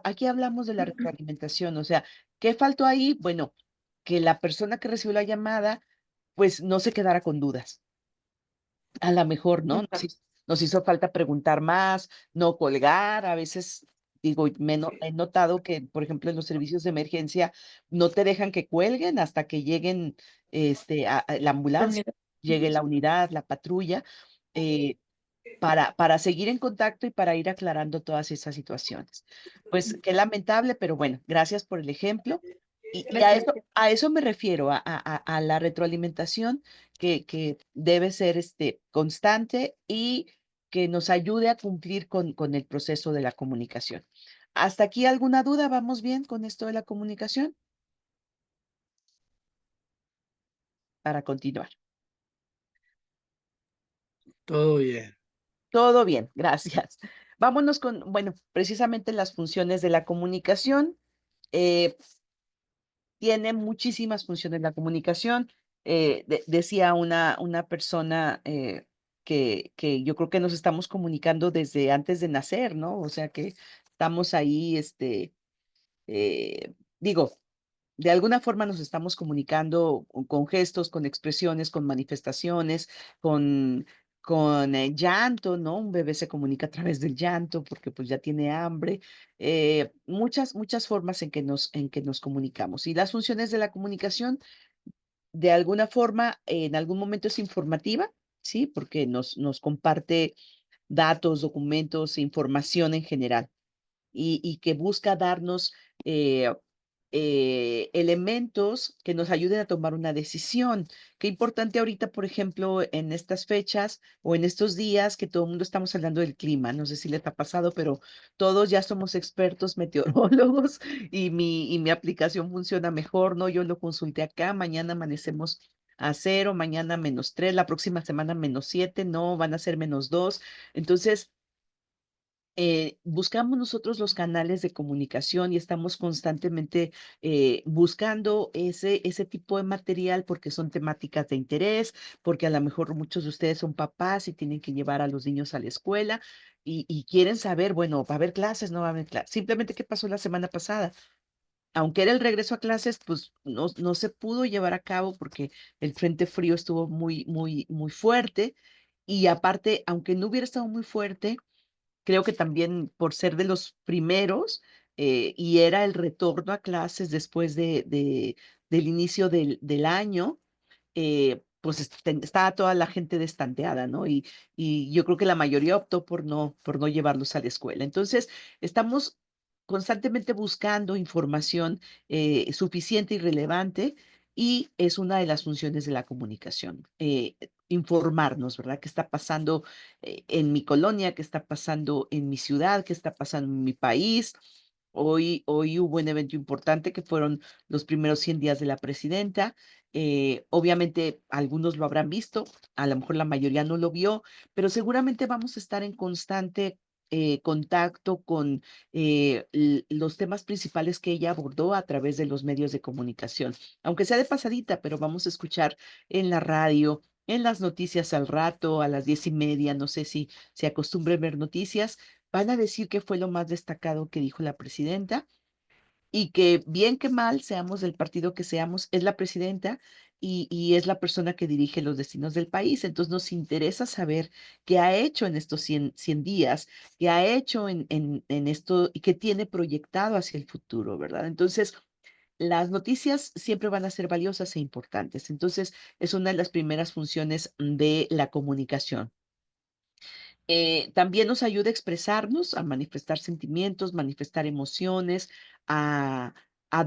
aquí hablamos de la retroalimentación, o sea, ¿qué faltó ahí? Bueno, que la persona que recibió la llamada pues no se quedara con dudas. A lo mejor, ¿no? Exacto. Nos hizo falta preguntar más, no colgar. A veces, digo, he notado que, por ejemplo, en los servicios de emergencia no te dejan que cuelguen hasta que lleguen la ambulancia, Unidad. llegue la unidad, la patrulla, eh, para seguir en contacto y para ir aclarando todas esas situaciones. Pues qué lamentable, pero bueno, gracias por el ejemplo. Y Gracias. a eso me refiero, a la retroalimentación que debe ser constante y que nos ayude a cumplir con el proceso de la comunicación. ¿Hasta aquí alguna duda? ¿Vamos bien con esto de la comunicación? Para continuar. Todo bien. Todo bien, gracias. Vámonos con, bueno, precisamente las funciones de la comunicación. Eh, Tiene muchísimas funciones la comunicación. Decía una persona que yo creo que nos estamos comunicando desde antes de nacer, ¿no? O sea que estamos ahí, digo, de alguna forma nos estamos comunicando con gestos, con expresiones, con manifestaciones, con llanto, ¿no? Un bebé se comunica a través del llanto porque pues ya tiene hambre. Muchas formas en que nos comunicamos. Y las funciones de la comunicación, de alguna forma, en algún momento es informativa, ¿sí? Porque nos comparte datos, documentos, información en general y que busca darnos eh, elementos que nos ayuden a tomar una decisión. Qué importante ahorita, por ejemplo, en estas fechas o en estos días que todo el mundo estamos hablando del clima. No sé si les ha pasado, pero todos ya somos expertos meteorólogos y mi aplicación funciona mejor, ¿no? Yo lo consulté acá, mañana amanecemos a 0, mañana -3, la próxima semana -7, no, van a ser -2. Entonces, buscamos nosotros los canales de comunicación y estamos constantemente buscando ese tipo de material porque son temáticas de interés, porque a lo mejor muchos de ustedes son papás y tienen que llevar a los niños a la escuela y quieren saber, bueno, ¿va a haber clases? ¿No va a haber clases? Simplemente, ¿qué pasó la semana pasada? Aunque era el regreso a clases, pues no se pudo llevar a cabo porque el frente frío estuvo muy fuerte y aparte, aunque no hubiera estado muy fuerte, creo que también por ser de los primeros, y era el retorno a clases después del inicio del año, pues estaba toda la gente destanteada, ¿no? Y yo creo que la mayoría optó por no llevarlos a la escuela. Entonces, estamos constantemente buscando información suficiente y relevante y es una de las funciones de la comunicación. Informarnos, ¿verdad? ¿Qué está pasando en mi colonia? ¿Qué está pasando en mi ciudad? ¿Qué está pasando en mi país? Hoy hubo un evento importante que fueron los primeros 100 días de la presidenta. Obviamente algunos lo habrán visto, a lo mejor la mayoría no lo vio, pero seguramente vamos a estar en constante contacto con los temas principales que ella abordó a través de los medios de comunicación. Aunque sea de pasadita, pero vamos a escuchar en la radio, en las noticias al rato, a las 10:30, no sé si se acostumbre ver noticias, van a decir qué fue lo más destacado que dijo la presidenta y que bien que mal, seamos del partido que seamos, es la presidenta y es la persona que dirige los destinos del país. Entonces nos interesa saber qué ha hecho en estos 100 días, qué ha hecho en esto y qué tiene proyectado hacia el futuro, ¿verdad? Entonces, las noticias siempre van a ser valiosas e importantes. Entonces, es una de las primeras funciones de la comunicación. También nos ayuda a expresarnos, a manifestar sentimientos, manifestar emociones, a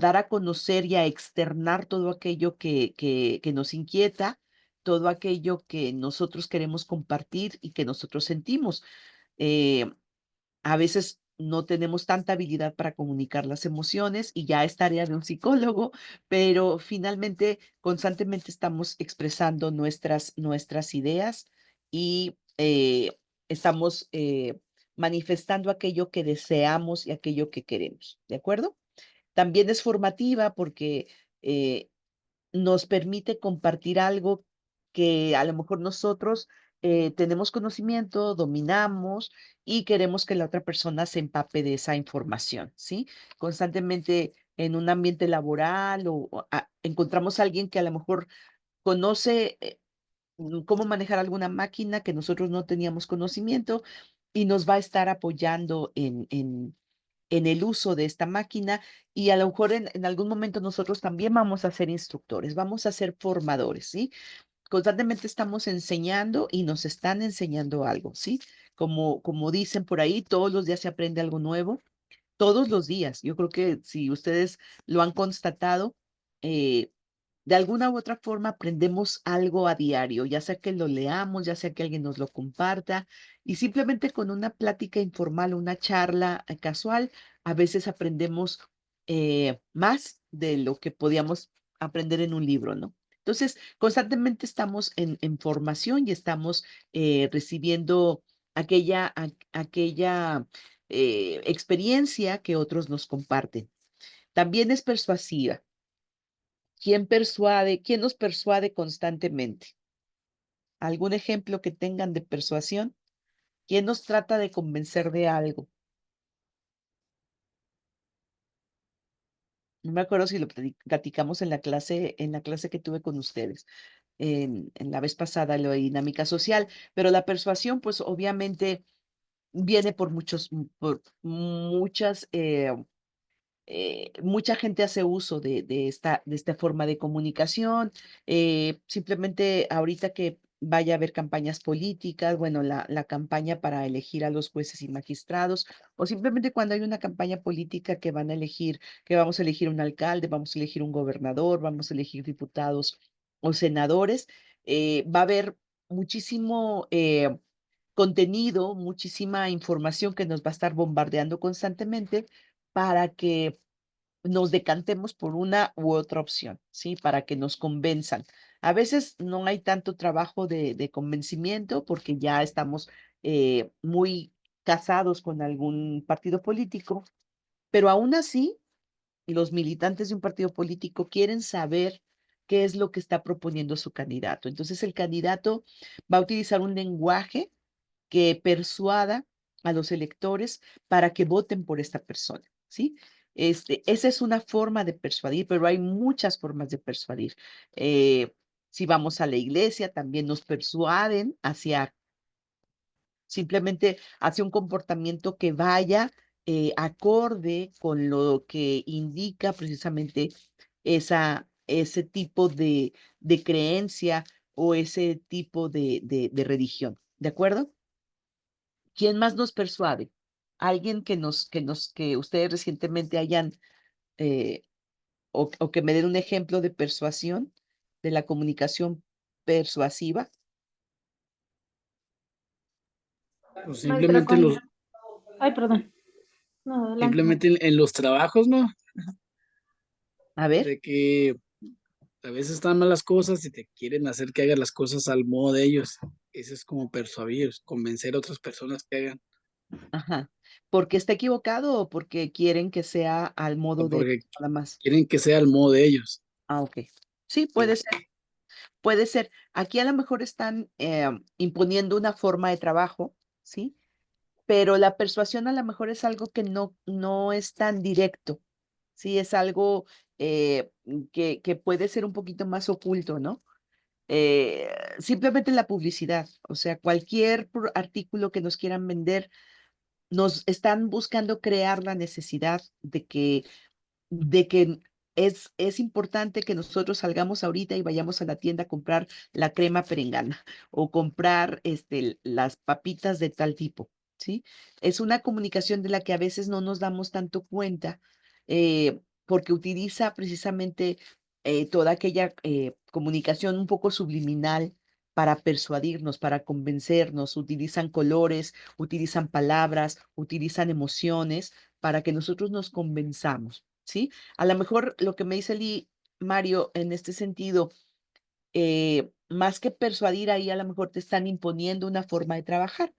dar a conocer y a externar todo aquello que nos inquieta, todo aquello que nosotros queremos compartir y que nosotros sentimos. Eh, a veces no tenemos tanta habilidad para comunicar las emociones y ya es tarea de un psicólogo, pero finalmente constantemente estamos expresando nuestras ideas y estamos manifestando aquello que deseamos y aquello que queremos, ¿de acuerdo? También es formativa porque eh, nos permite compartir algo que a lo mejor nosotros tenemos conocimiento, dominamos y queremos que la otra persona se empape de esa información, ¿sí? Constantemente en un ambiente laboral encontramos a alguien que a lo mejor conoce cómo manejar alguna máquina que nosotros no teníamos conocimiento y nos va a estar apoyando en el uso de esta máquina y a lo mejor en algún momento nosotros también vamos a ser instructores, vamos a ser formadores, ¿sí? Constantemente estamos enseñando y nos están enseñando algo, ¿sí? Como dicen por ahí, todos los días se aprende algo nuevo, todos los días. Yo creo que si ustedes lo han constatado, eh, de alguna u otra forma aprendemos algo a diario, ya sea que lo leamos, ya sea que alguien nos lo comparta, y simplemente con una plática informal, una charla casual, a veces aprendemos más de lo que podíamos aprender en un libro, ¿no? Entonces, constantemente estamos en formación y estamos recibiendo aquella experiencia que otros nos comparten. También es persuasiva. ¿Quién persuade? ¿Quién nos persuade constantemente? ¿Algún ejemplo que tengan de persuasión? ¿Quién nos trata de convencer de algo? No me acuerdo si lo platicamos en la clase que tuve con ustedes, en la vez pasada, lo de dinámica social, pero la persuasión, pues obviamente viene por muchas mucha gente hace uso de esta forma de comunicación. Simplemente ahorita que vaya a haber campañas políticas, bueno, la campaña para elegir a los jueces y magistrados, o simplemente cuando hay una campaña política que van a elegir, que vamos a elegir un alcalde, vamos a elegir un gobernador, vamos a elegir diputados o senadores, va a haber muchísimo contenido, muchísima información que nos va a estar bombardeando constantemente para que nos decantemos por una u otra opción, ¿sí? Para que nos convenzan. A veces no hay tanto trabajo de convencimiento porque ya estamos muy casados con algún partido político, pero aún así los militantes de un partido político quieren saber qué es lo que está proponiendo su candidato. Entonces el candidato va a utilizar un lenguaje que persuada a los electores para que voten por esta persona, ¿sí? Esa es una forma de persuadir, pero hay muchas formas de persuadir. Eh, si vamos a la iglesia, también nos persuaden hacia simplemente hacia un comportamiento que vaya acorde con lo que indica precisamente ese tipo de creencia o ese tipo de religión. ¿De acuerdo? ¿Quién más nos persuade? Alguien que ustedes recientemente hayan, eh, o que me den un ejemplo de persuasión, de la comunicación persuasiva. Pues Maestra, ay, perdón. No, adelante, maestra. simplemente en los trabajos, ¿no? A ver, De que a veces están malas cosas y te quieren hacer que hagas las cosas al modo de ellos. Eso es como persuadir, convencer a otras personas que hagan, ajá. ¿Porque está equivocado o porque quieren que sea al o modo de porque nada más? quieren que sea al modo de ellos. Ah, ok. Sí, Sí. puede ser, puede ser. Aquí a lo mejor están imponiendo una forma de trabajo, ¿sí? Pero la persuasión a lo mejor es algo que no es tan directo, sí, es algo que puede ser un poquito más oculto, ¿no? Eh, simplemente la publicidad, o sea, cualquier artículo que nos quieran vender, nos están buscando crear la necesidad de que es importante que nosotros salgamos ahorita y vayamos a la tienda a comprar la crema perengana o comprar las papitas de tal tipo, ¿sí? Es una comunicación de la que a veces no nos damos tanto cuenta porque utiliza precisamente toda aquella comunicación un poco subliminal para persuadirnos, para convencernos, utilizan colores, utilizan palabras, utilizan emociones para que nosotros nos convenzamos, ¿sí? A lo mejor lo que me dice Mario en este sentido, más que persuadir ahí, a lo mejor te están imponiendo una forma de trabajar.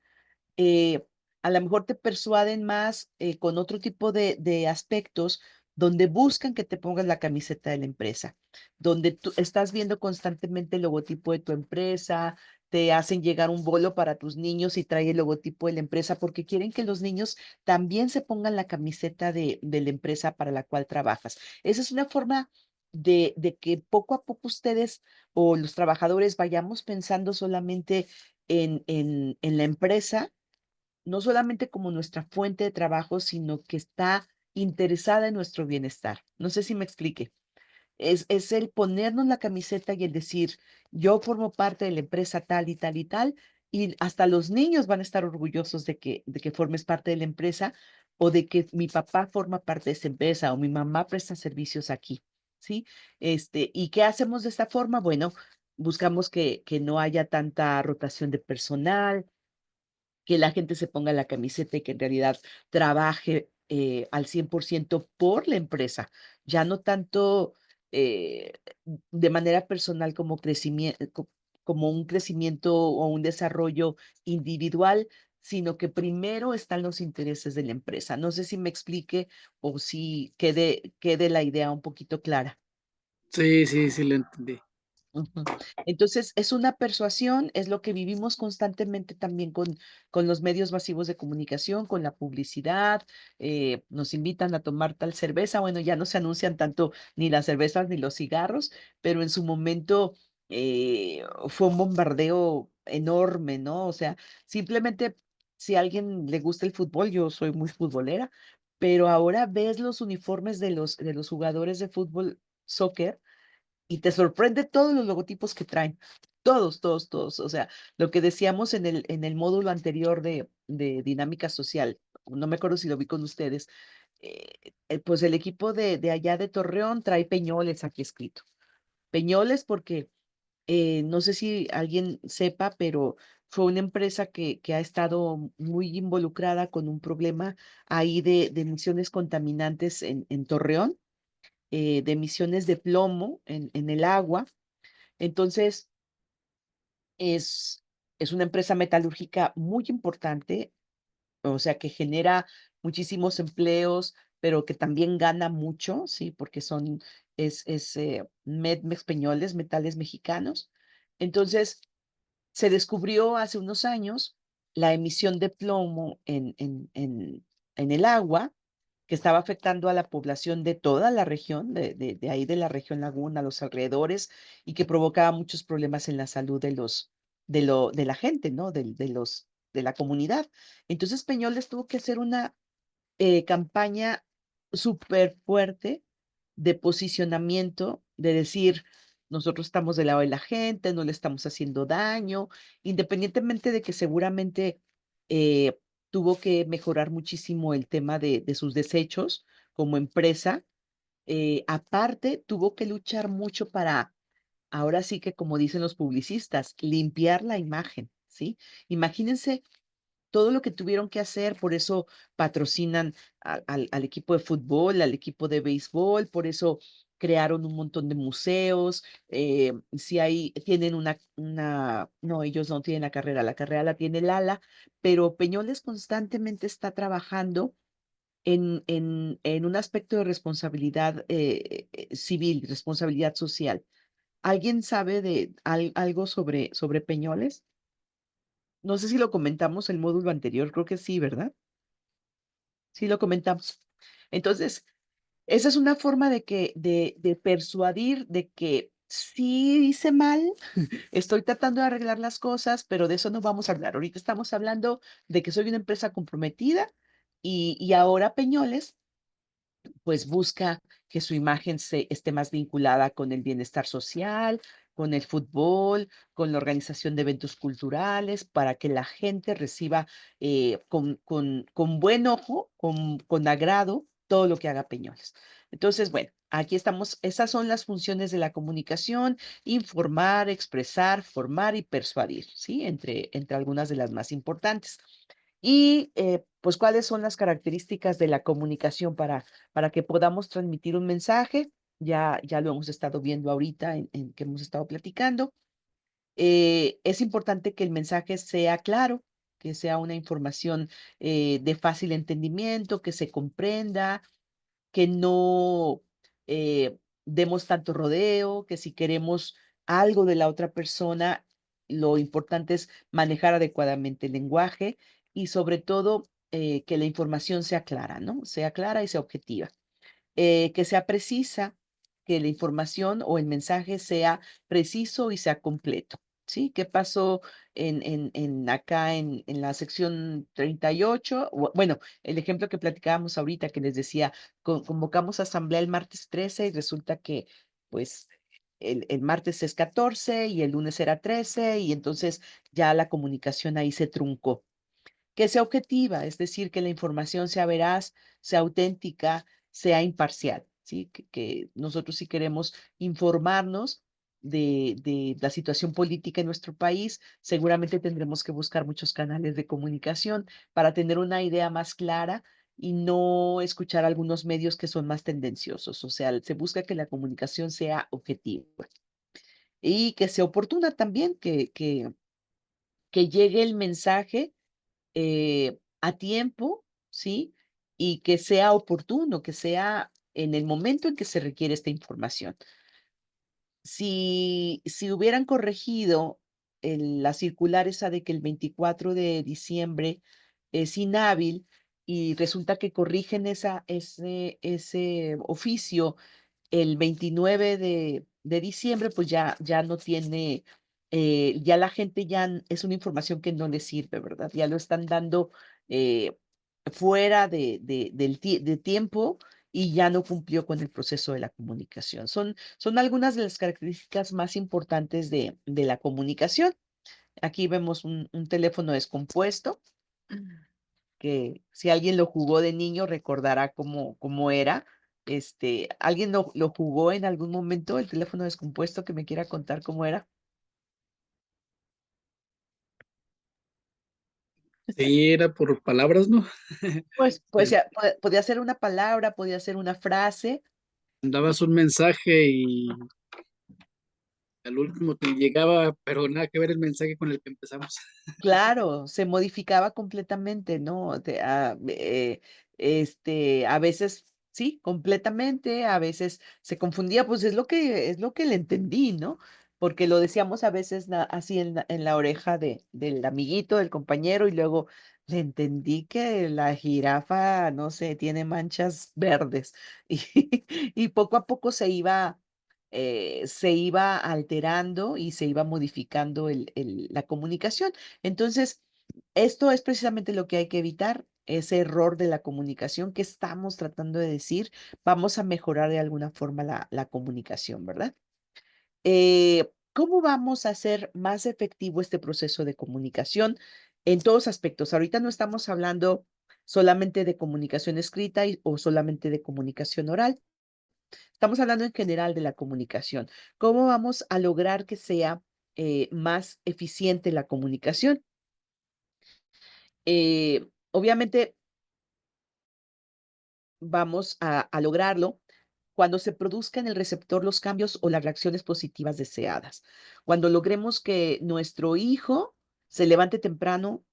eh, a lo mejor te persuaden más con otro tipo de aspectos donde buscan que te pongas la camiseta de la empresa, donde tú estás viendo constantemente el logotipo de tu empresa, te hacen llegar un bolo para tus niños y trae el logotipo de la empresa porque quieren que los niños también se pongan la camiseta de la empresa para la cual trabajas. Esa es una forma de que poco a poco ustedes o los trabajadores vayamos pensando solamente en la empresa, no solamente como nuestra fuente de trabajo, sino que está interesada en nuestro bienestar. No sé si me explique. Es el ponernos la camiseta y el decir, yo formo parte de la empresa tal y tal y tal, y hasta los niños van a estar orgullosos de que formes parte de la empresa o de que mi papá forma parte de esa empresa o mi mamá presta servicios aquí, ¿sí? ¿Y qué hacemos de esta forma? Bueno, buscamos que no haya tanta rotación de personal, que la gente se ponga la camiseta y que en realidad trabaje al 100% por la empresa, ya no tanto eh, de manera personal como crecimiento, como un crecimiento o un desarrollo individual, sino que primero están los intereses de la empresa. No sé si me explique o si quede la idea un poquito clara. Sí, sí, sí, lo entendí. Ujú. Entonces, es una persuasión, es lo que vivimos constantemente también con los medios masivos de comunicación, con la publicidad, nos invitan a tomar tal cerveza, bueno, ya no se anuncian tanto ni las cervezas ni los cigarros, pero en su momento fue un bombardeo enorme, ¿no? O sea, simplemente si a alguien le gusta el fútbol, yo soy muy futbolera, pero ahora ves los uniformes de los jugadores de fútbol, soccer, y te sorprende todos los logotipos que traen. Todos, todos, todos. O sea, lo que decíamos en el módulo anterior de dinámica social, no me acuerdo si lo vi con ustedes, pues el equipo de allá de Torreón trae Peñoles aquí escrito. Peñoles porque no sé si alguien sepa, pero fue una empresa que ha estado muy involucrada con un problema ahí de emisiones contaminantes en Torreón, de emisiones de plomo en el agua. Entonces, es, es una empresa metalúrgica muy importante, o sea, que genera muchísimos empleos, pero que también gana mucho, ¿sí? Porque Medmex Peñoles, metales mexicanos. Entonces, se descubrió hace unos años la emisión de plomo en el agua, que estaba afectando a la población de toda la región, de ahí de la región Laguna, los alrededores, y que provocaba muchos problemas en la salud de la gente, ¿no? De la comunidad. Entonces Peñoles tuvo que hacer una campaña súper fuerte de posicionamiento, de decir, nosotros estamos del lado de la gente, no le estamos haciendo daño, independientemente de que seguramente eh, tuvo que mejorar muchísimo el tema de sus desechos como empresa. Aparte, tuvo que luchar mucho para, ahora sí que como dicen los publicistas, limpiar la imagen, ¿sí? Imagínense todo lo que tuvieron que hacer, por eso patrocinan al equipo de fútbol, al equipo de béisbol, por eso crearon un montón de museos, si hay, tienen no, ellos no tienen la carrera la tiene Lala, pero Peñoles constantemente está trabajando en un aspecto de responsabilidad civil, responsabilidad social. ¿Alguien sabe de algo sobre Peñoles? No sé si lo comentamos el módulo anterior, creo que sí, ¿verdad? Sí lo comentamos. Entonces, esa es una forma de persuadir de que sí hice mal, estoy tratando de arreglar las cosas, pero de eso no vamos a hablar. Ahorita estamos hablando de que soy una empresa comprometida y ahora Peñoles pues busca que su imagen esté más vinculada con el bienestar social, con el fútbol, con la organización de eventos culturales, para que la gente reciba con buen ojo, con agrado, todo lo que haga Peñoles. Entonces, bueno, aquí estamos, esas son las funciones de la comunicación: informar, expresar, formar y persuadir, ¿sí? Entre algunas de las más importantes. Y pues, ¿cuáles son las características de la comunicación para que podamos transmitir un mensaje? Ya lo hemos estado viendo ahorita en que hemos estado platicando. Es importante que el mensaje sea claro, que sea una información de fácil entendimiento, que se comprenda, que no demos tanto rodeo, que si queremos algo de la otra persona, lo importante es manejar adecuadamente el lenguaje y sobre todo que la información sea clara, ¿no? Sea clara y sea objetiva, que sea precisa, que la información o el mensaje sea preciso y sea completo, ¿sí? ¿Qué pasó acá en la sección 38? Bueno, el ejemplo que platicábamos ahorita que les decía, convocamos asamblea el martes 13 y resulta que, pues, el martes es 14 y el lunes era 13 y entonces ya la comunicación ahí se truncó. Que sea objetiva, es decir, que la información sea veraz, sea auténtica, sea imparcial, ¿sí? Que nosotros sí queremos informarnos de la situación política en nuestro país, seguramente tendremos que buscar muchos canales de comunicación para tener una idea más clara y no escuchar algunos medios que son más tendenciosos. O sea, se busca que la comunicación sea objetiva y que sea oportuna también, que llegue el mensaje a tiempo, ¿sí? Y que sea oportuno, que sea en el momento en que se requiere esta información. Si hubieran corregido la circular esa de que el 24 de diciembre es inhábil y resulta que corrigen ese oficio el 29 de diciembre, pues ya no tiene, ya la gente es una información que no le sirve, ¿verdad? Ya lo están dando eh, fuera de tiempo y ya no cumplió con el proceso de la comunicación. Son algunas de las características más importantes de la comunicación. Aquí vemos un teléfono descompuesto, que si alguien lo jugó de niño recordará cómo era. ¿Alguien lo jugó en algún momento, el teléfono descompuesto, que me quiera contar cómo era? Sí, era por palabras, ¿no? Pues Te ya, podía ser una palabra, podía ser una frase. mandabas un mensaje y al último te llegaba, pero nada que ver el mensaje con el que empezamos. Claro, se modificaba completamente, ¿no? A veces sí, completamente, a veces se confundía, pues es lo que le entendí, ¿no? Porque lo decíamos a veces así en la oreja del amiguito, del compañero, y luego le entendí que la jirafa, no sé, tiene manchas verdes. Y poco a poco se iba alterando y se iba modificando la comunicación. Entonces, esto es precisamente lo que hay que evitar, ese error de la comunicación que estamos tratando de decir. Vamos a mejorar de alguna forma la comunicación, ¿verdad? ¿Cómo vamos a hacer más efectivo este proceso de comunicación en todos aspectos? Ahorita no estamos hablando solamente de comunicación escrita o solamente de comunicación oral. Estamos hablando en general de la comunicación. ¿Cómo vamos a lograr que sea más eficiente la comunicación? Obviamente vamos a lograrlo cuando se produzca en el receptor los cambios o las reacciones positivas deseadas. Cuando logremos que nuestro hijo se levante temprano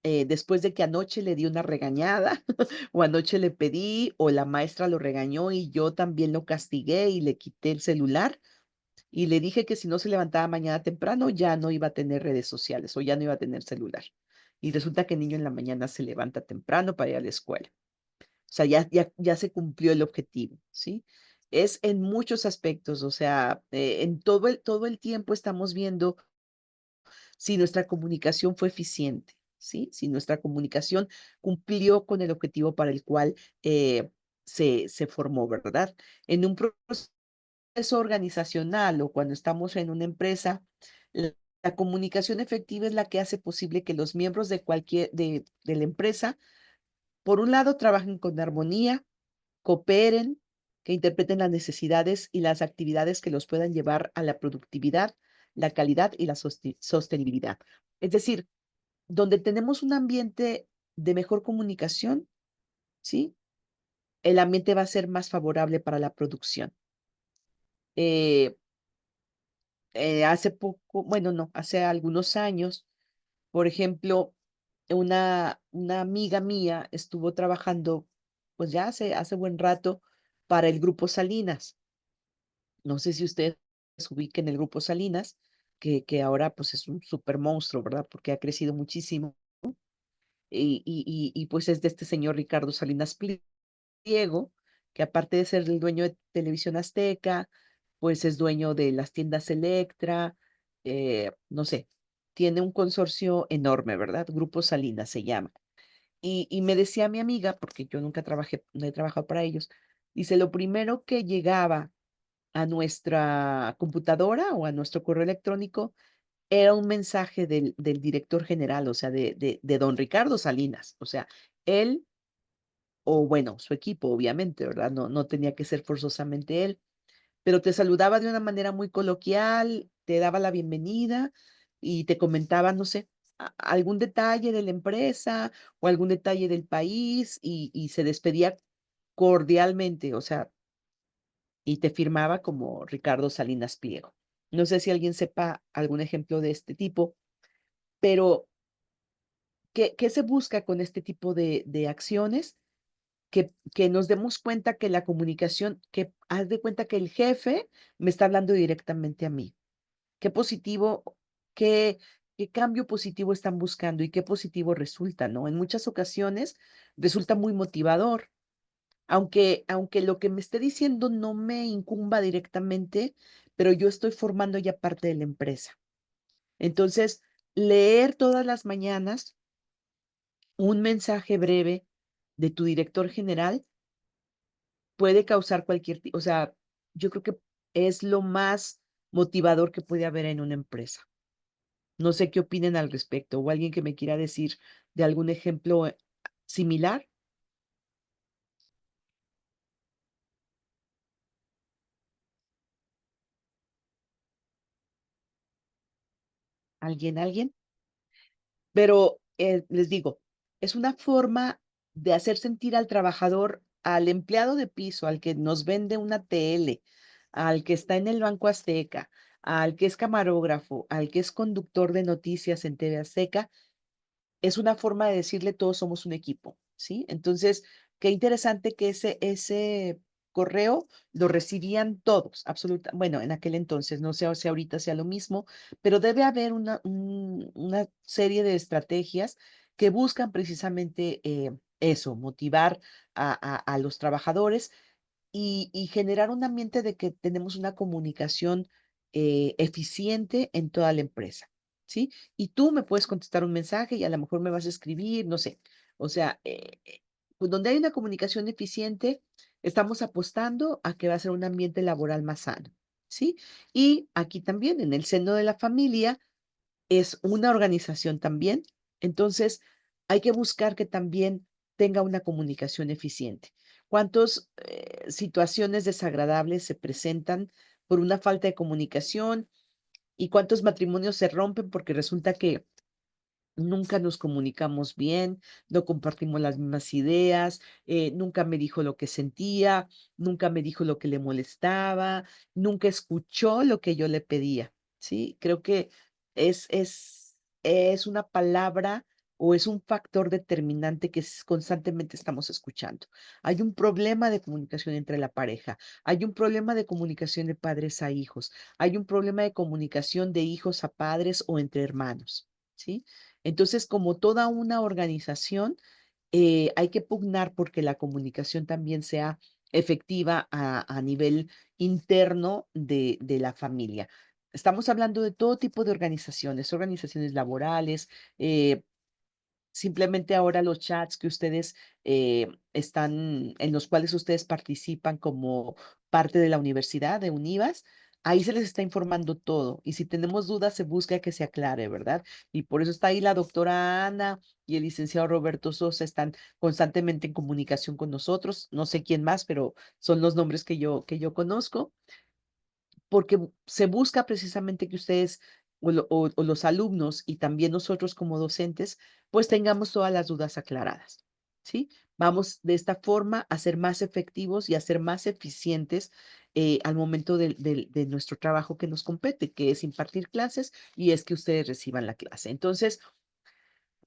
después de que anoche le di una regañada o anoche le pedí o la maestra lo regañó y yo también lo castigué y le quité el celular y le dije que si no se levantaba mañana temprano ya no iba a tener redes sociales o ya no iba a tener celular. Y resulta que el niño en la mañana se levanta temprano para ir a la escuela. O sea, ya se cumplió el objetivo, ¿sí? Es en muchos aspectos, o sea, en todo el tiempo estamos viendo si nuestra comunicación fue eficiente, ¿sí? Si nuestra comunicación cumplió con el objetivo para el cual se formó, ¿verdad? En un proceso organizacional o cuando estamos en una empresa, la comunicación efectiva es la que hace posible que los miembros de la empresa, por un lado, trabajen con armonía, cooperen, que interpreten las necesidades y las actividades que los puedan llevar a la productividad, la calidad y la sostenibilidad. Es decir, donde tenemos un ambiente de mejor comunicación, ¿sí? El ambiente va a ser más favorable para la producción. Eh, Hace poco, bueno, no, hace algunos años, por ejemplo, una amiga mía estuvo trabajando, pues ya hace buen rato, para el Grupo Salinas. No sé si ustedes ubiquen el Grupo Salinas, que ahora pues es un super monstruo, ¿verdad? Porque ha crecido muchísimo. Pues es de este señor Ricardo Salinas Pliego, que aparte de ser el dueño de Televisión Azteca, pues es dueño de las tiendas Electra, no sé, tiene un consorcio enorme, ¿verdad? Grupo Salinas se llama. Y me decía mi amiga, porque yo nunca trabajé, no he trabajado para ellos, dice, lo primero que llegaba a nuestra computadora o a nuestro correo electrónico era un mensaje del director general, o sea, de don Ricardo Salinas. O sea, él, o bueno, su equipo, obviamente, ¿verdad? No tenía que ser forzosamente él, pero te saludaba de una manera muy coloquial, te daba la bienvenida y te comentaba, no sé, algún detalle de la empresa o algún detalle del país y se despedía cordialmente, o sea, y te firmaba como Ricardo Salinas Pliego. No sé si alguien sepa algún ejemplo de este tipo, pero ¿qué se busca con este tipo de acciones? Que nos demos cuenta que la comunicación, que haz de cuenta que el jefe me está hablando directamente a mí. Qué positivo, qué, qué cambio positivo están buscando y qué positivo resulta, ¿no? En muchas ocasiones resulta muy motivador, aunque lo que me esté diciendo no me incumba directamente, pero yo estoy formando ya parte de la empresa. Entonces, leer todas las mañanas un mensaje breve de tu director general puede causar cualquier, o sea, yo creo que es lo más motivador que puede haber en una empresa. No sé qué opinen al respecto o alguien que me quiera decir de algún ejemplo similar. ¿Alguien? Pero les digo, es una forma de hacer sentir al trabajador, al empleado de piso, al que nos vende una tele, al que está en el Banco Azteca, al que es camarógrafo, al que es conductor de noticias en TV Azteca, es una forma de decirle todos somos un equipo, ¿sí? Entonces, qué interesante que ese correo lo recibían todos, absoluta, bueno, en aquel entonces, no sé si ahorita sea lo mismo, pero debe haber una serie de estrategias que buscan precisamente eso, motivar a los trabajadores y generar un ambiente de que tenemos una comunicación eficiente en toda la empresa, ¿sí? Y tú me puedes contestar un mensaje y a lo mejor me vas a escribir, no sé. O sea, pues donde hay una comunicación eficiente, estamos apostando a que va a ser un ambiente laboral más sano, ¿sí? Y aquí también, en el seno de la familia, es una organización también. Entonces, hay que buscar que también tenga una comunicación eficiente. ¿Cuántas situaciones desagradables se presentan por una falta de comunicación y cuántos matrimonios se rompen porque resulta que nunca nos comunicamos bien, no compartimos las mismas ideas, nunca me dijo lo que sentía, nunca me dijo lo que le molestaba, nunca escuchó lo que yo le pedía, ¿sí? Creo que es una palabra o es un factor determinante que constantemente estamos escuchando. Hay un problema de comunicación entre la pareja, hay un problema de comunicación de padres a hijos, hay un problema de comunicación de hijos a padres o entre hermanos, ¿sí? Entonces, como toda una organización, hay que pugnar porque la comunicación también sea efectiva a nivel interno de la familia. Estamos hablando de todo tipo de organizaciones laborales, eh, simplemente ahora los chats que ustedes están, en los cuales ustedes participan como parte de la universidad, de Univas, ahí se les está informando todo. Y si tenemos dudas, se busca que se aclare, ¿verdad? Y por eso está ahí la doctora Ana y el licenciado Roberto Sosa, están constantemente en comunicación con nosotros. No sé quién más, pero son los nombres que yo conozco porque se busca precisamente que ustedes o los alumnos y también nosotros como docentes, pues tengamos todas las dudas aclaradas, ¿sí? Vamos de esta forma a ser más efectivos y a ser más eficientes al momento de nuestro trabajo que nos compete, que es impartir clases y es que ustedes reciban la clase. Entonces,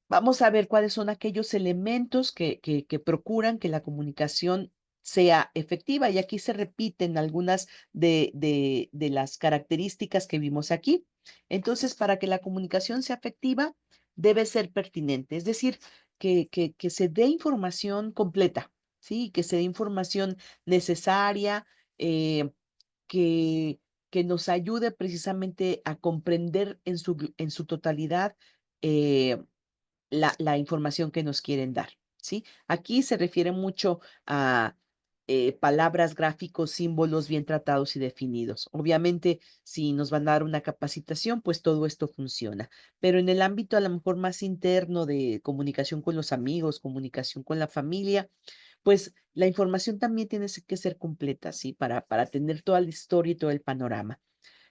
vamos a ver cuáles son aquellos elementos que procuran que la comunicación sea efectiva. Y aquí se repiten algunas de las características que vimos aquí. Entonces, para que la comunicación sea efectiva, debe ser pertinente, es decir, que se dé información completa, ¿sí? Que se dé información necesaria, que, que nos ayude precisamente a comprender en su totalidad la información que nos quieren dar, ¿sí? Aquí se refiere mucho a palabras, gráficos, símbolos bien tratados y definidos. Obviamente, si nos van a dar una capacitación, pues todo esto funciona. Pero en el ámbito a lo mejor más interno de comunicación con los amigos, comunicación con la familia, pues la información también tiene que ser completa, ¿sí? Para tener toda la historia y todo el panorama.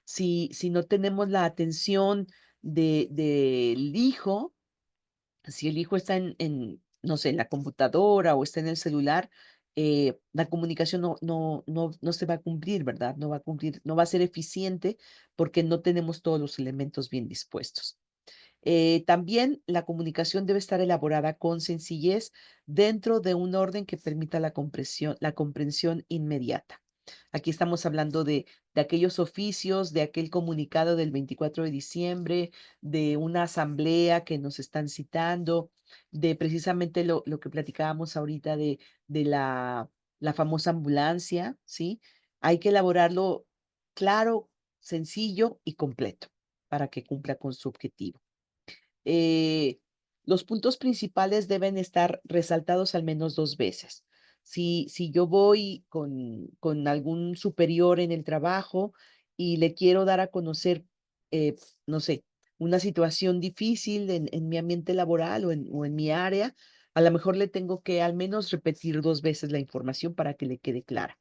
Si no tenemos la atención del hijo, si el hijo está no sé, en la computadora o está en el celular, la comunicación no se va a cumplir, ¿verdad? No va a cumplir, no va a ser eficiente porque no tenemos todos los elementos bien dispuestos. También la comunicación debe estar elaborada con sencillez dentro de un orden que permita la comprensión inmediata. Aquí estamos hablando de aquellos oficios, de aquel comunicado del 24 de diciembre, de una asamblea que nos están citando, de precisamente lo que platicábamos ahorita de la famosa ambulancia, ¿sí? Hay que elaborarlo claro, sencillo y completo para que cumpla con su objetivo. eh, los puntos principales deben estar resaltados al menos 2 veces. Si yo voy con algún superior en el trabajo y le quiero dar a conocer, no sé, una situación difícil en mi ambiente laboral o en mi área, a lo mejor le tengo que al menos repetir 2 veces la información para que le quede clara.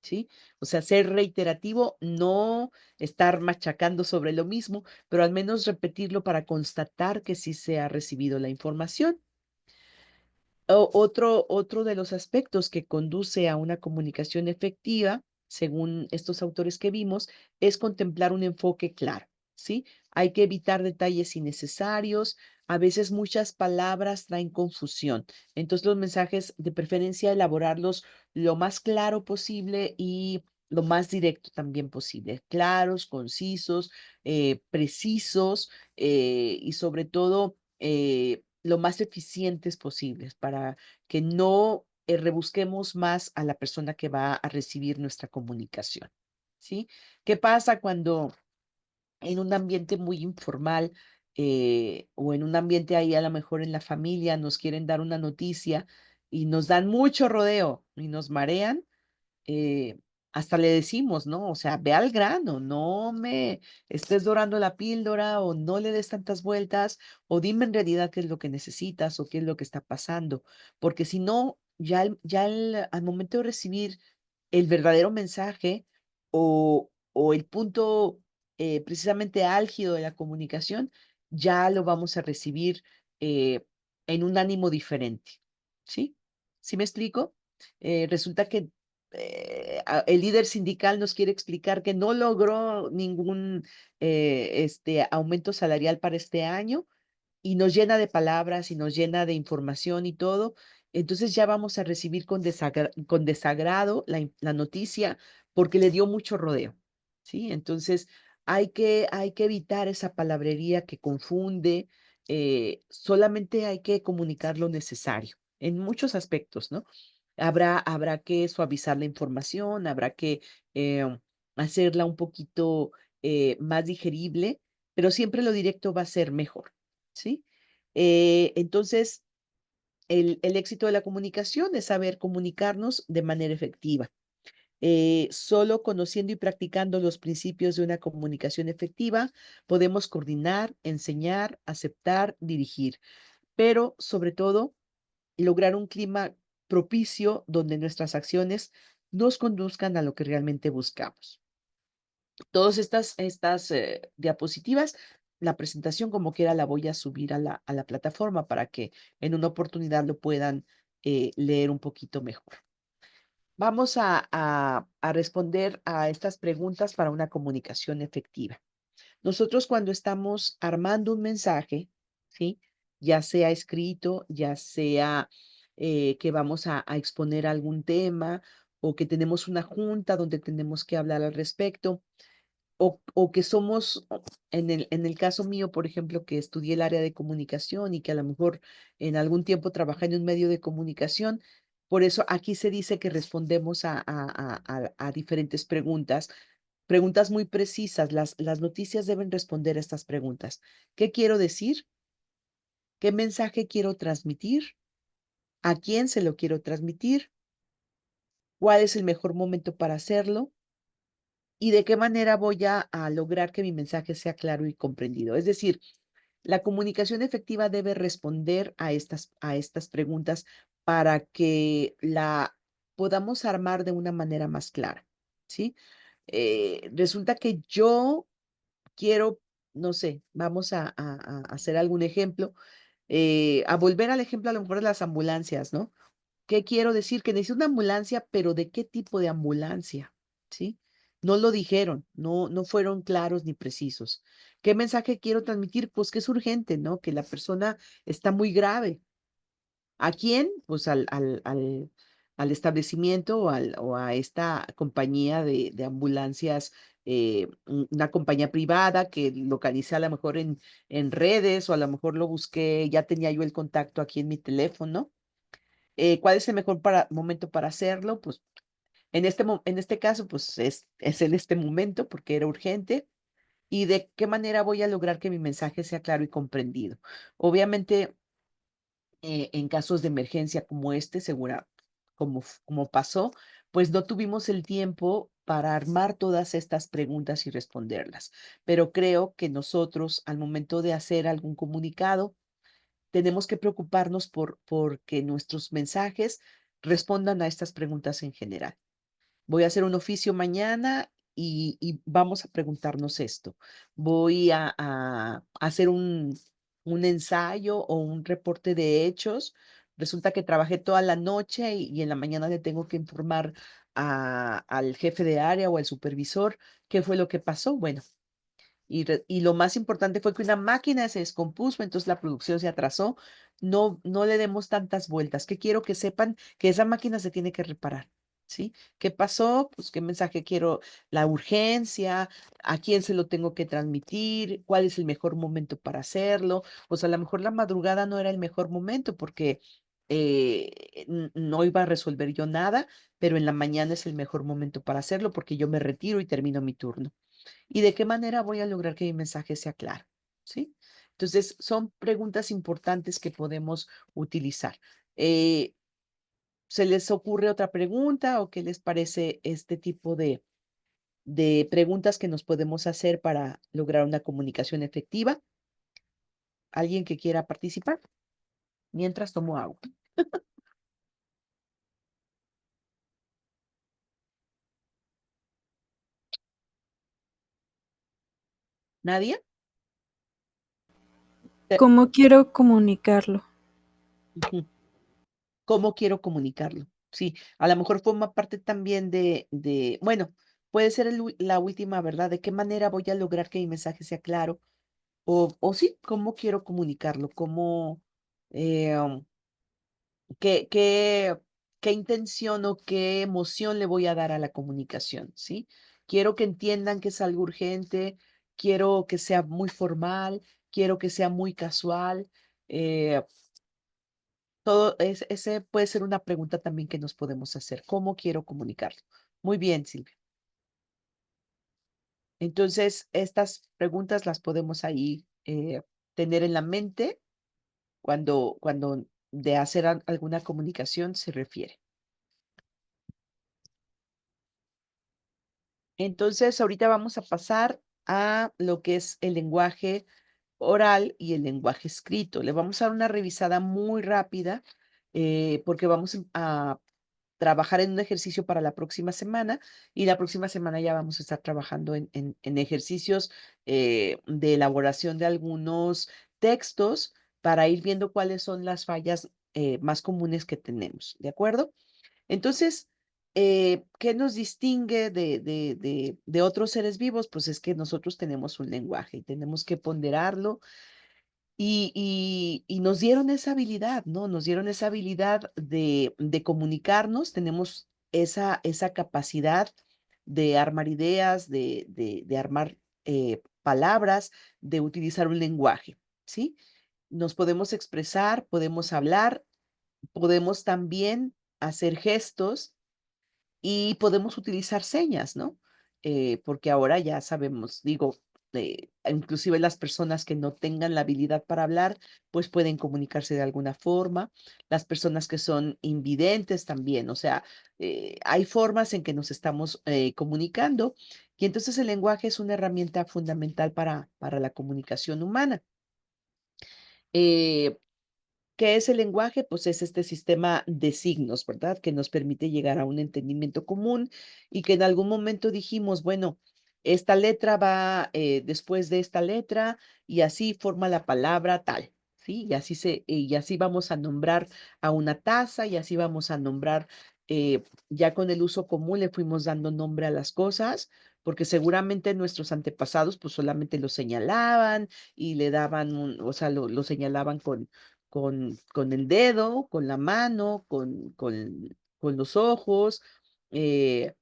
¿Sí? O sea, ser reiterativo, no estar machacando sobre lo mismo, pero al menos repetirlo para constatar que sí se ha recibido la información. Otro de los aspectos que conduce a una comunicación efectiva, según estos autores que vimos, es contemplar un enfoque claro, ¿sí? Hay que evitar detalles innecesarios. A veces muchas palabras traen confusión. Entonces los mensajes de preferencia elaborarlos lo más claro posible y lo más directo también posible. Claros, concisos, precisos y sobre todo lo más eficientes posibles para que no rebusquemos más a la persona que va a recibir nuestra comunicación, ¿sí? ¿Qué pasa cuando en un ambiente muy informal o en un ambiente ahí a lo mejor en la familia nos quieren dar una noticia y nos dan mucho rodeo y nos marean? eh, Hasta le decimos, ¿no? O sea, ve al grano, no me estés dorando la píldora o no le des tantas vueltas o dime en realidad qué es lo que necesitas o qué es lo que está pasando, porque si no, al momento de recibir el verdadero mensaje o el punto precisamente álgido de la comunicación, ya lo vamos a recibir en un ánimo diferente, ¿sí? ¿Sí me explico? Resulta que el líder sindical nos quiere explicar que no logró ningún aumento salarial para este año y nos llena de palabras y nos llena de información y todo. Entonces ya vamos a recibir con desagrado la noticia porque le dio mucho rodeo, ¿sí? Entonces hay que evitar esa palabrería que confunde. Solamente hay que comunicar lo necesario en muchos aspectos, ¿no? Habrá que suavizar la información, habrá que hacerla un poquito más digerible, pero siempre lo directo va a ser mejor, ¿sí? Entonces, el éxito de la comunicación es saber comunicarnos de manera efectiva. Solo conociendo y practicando los principios de una comunicación efectiva, podemos coordinar, enseñar, aceptar, dirigir, pero sobre todo lograr un clima propicio donde nuestras acciones nos conduzcan a lo que realmente buscamos. Todas estas diapositivas, la presentación como quiera la voy a subir a la plataforma para que en una oportunidad lo puedan leer un poquito mejor. Vamos a responder a estas preguntas para una comunicación efectiva. Nosotros cuando estamos armando un mensaje, ¿sí? Ya sea escrito, ya sea que vamos a exponer algún tema o que tenemos una junta donde tenemos que hablar al respecto, o que somos, en el caso mío, por ejemplo, que estudié el área de comunicación y que a lo mejor en algún tiempo trabajé en un medio de comunicación, Por eso aquí se dice que respondemos a diferentes preguntas, preguntas muy precisas. Las noticias deben responder a estas preguntas. ¿Qué quiero decir? ¿Qué mensaje quiero transmitir? ¿A quién se lo quiero transmitir? ¿Cuál es el mejor momento para hacerlo? ¿Y de qué manera voy a lograr que mi mensaje sea claro y comprendido? Es decir, la comunicación efectiva debe responder a estas preguntas para que la podamos armar de una manera más clara, ¿sí? Resulta que yo quiero, no sé, vamos a hacer algún ejemplo, a volver al ejemplo a lo mejor de las ambulancias, ¿no? ¿Qué quiero decir? Que necesito una ambulancia, pero ¿de qué tipo de ambulancia? ¿Sí? No lo dijeron, no fueron claros ni precisos. ¿Qué mensaje quiero transmitir? Pues que es urgente, ¿no? Que la persona está muy grave. ¿A quién? Pues al establecimiento o a esta compañía de ambulancias, una compañía privada que localicé a lo mejor en redes o a lo mejor lo busqué, ya tenía yo el contacto aquí en mi teléfono. ¿Cuál es el mejor momento para hacerlo? Pues en este caso, pues es en este momento porque era urgente. ¿Y de qué manera voy a lograr que mi mensaje sea claro y comprendido? Obviamente, en casos de emergencia como este, segura, como pasó, pues no tuvimos el tiempo para armar todas estas preguntas y responderlas. Pero creo que nosotros, al momento de hacer algún comunicado, tenemos que preocuparnos por que nuestros mensajes respondan a estas preguntas en general. Voy a hacer un oficio mañana y vamos a preguntarnos esto. Voy a hacer un ensayo o un reporte de hechos. Resulta que trabajé toda la noche y en la mañana le tengo que informar al jefe de área o al supervisor qué fue lo que pasó. Bueno, y lo más importante fue que una máquina se descompuso, entonces la producción se atrasó. No le demos tantas vueltas, que quiero que sepan que esa máquina se tiene que reparar, ¿sí? ¿Qué pasó? Pues qué mensaje quiero, la urgencia, a quién se lo tengo que transmitir, cuál es el mejor momento para hacerlo. Pues a lo mejor la madrugada no era el mejor momento porque no iba a resolver yo nada, pero en la mañana es el mejor momento para hacerlo porque yo me retiro y termino mi turno. ¿Y de qué manera voy a lograr que mi mensaje sea claro? ¿Sí? Entonces, son preguntas importantes que podemos utilizar. Eh, ¿Se les ocurre otra pregunta o qué les parece este tipo de preguntas que nos podemos hacer para lograr una comunicación efectiva? ¿Alguien que quiera participar? Mientras tomo agua. ¿Nadie? ¿Cómo quiero comunicarlo? Ujú. ¿Cómo quiero comunicarlo? Sí, a lo mejor forma parte también bueno, puede ser la última, ¿verdad? ¿De qué manera voy a lograr que mi mensaje sea claro? O sí, ¿cómo quiero comunicarlo? Eh, um, qué, qué, qué intención o qué emoción le voy a dar a la comunicación? ¿Sí? Quiero que entiendan que es algo urgente, quiero que sea muy formal, quiero que sea muy casual. eh, ese puede ser una pregunta también que nos podemos hacer. ¿Cómo quiero comunicarlo? Muy bien, Silvia. Entonces, estas preguntas las podemos ahí tener en la mente cuando de hacer alguna comunicación se refiere. Entonces, ahorita vamos a pasar a lo que es el lenguaje oral y el lenguaje escrito. Le vamos a dar una revisada muy rápida porque vamos a trabajar en un ejercicio para la próxima semana y la próxima semana ya vamos a estar trabajando en ejercicios de elaboración de algunos textos para ir viendo cuáles son las fallas más comunes que tenemos, ¿de acuerdo? Entonces, ¿qué nos distingue de otros seres vivos? Pues es que nosotros tenemos un lenguaje y tenemos que ponderarlo y nos dieron esa habilidad, ¿no? Nos dieron esa habilidad de comunicarnos, tenemos esa capacidad de armar ideas, de armar palabras, de utilizar un lenguaje, ¿sí? Nos podemos expresar, podemos hablar, podemos también hacer gestos y podemos utilizar señas, ¿no? Porque ahora ya sabemos, digo, inclusive las personas que no tengan la habilidad para hablar, pues pueden comunicarse de alguna forma. Las personas que son invidentes también, o sea, hay formas en que nos estamos comunicando y entonces el lenguaje es una herramienta fundamental para la comunicación humana. Eh, ¿Qué es el lenguaje? Pues es este sistema de signos, ¿verdad? Que nos permite llegar a un entendimiento común y que en algún momento dijimos, bueno, esta letra va después de esta letra y así forma la palabra tal, ¿sí? Y así vamos a nombrar a una taza y así vamos a nombrar, ya con el uso común le fuimos dando nombre a las cosas, porque seguramente nuestros antepasados pues solamente lo señalaban y le daban o sea, lo señalaban con el dedo, con la mano, con los ojos. eh,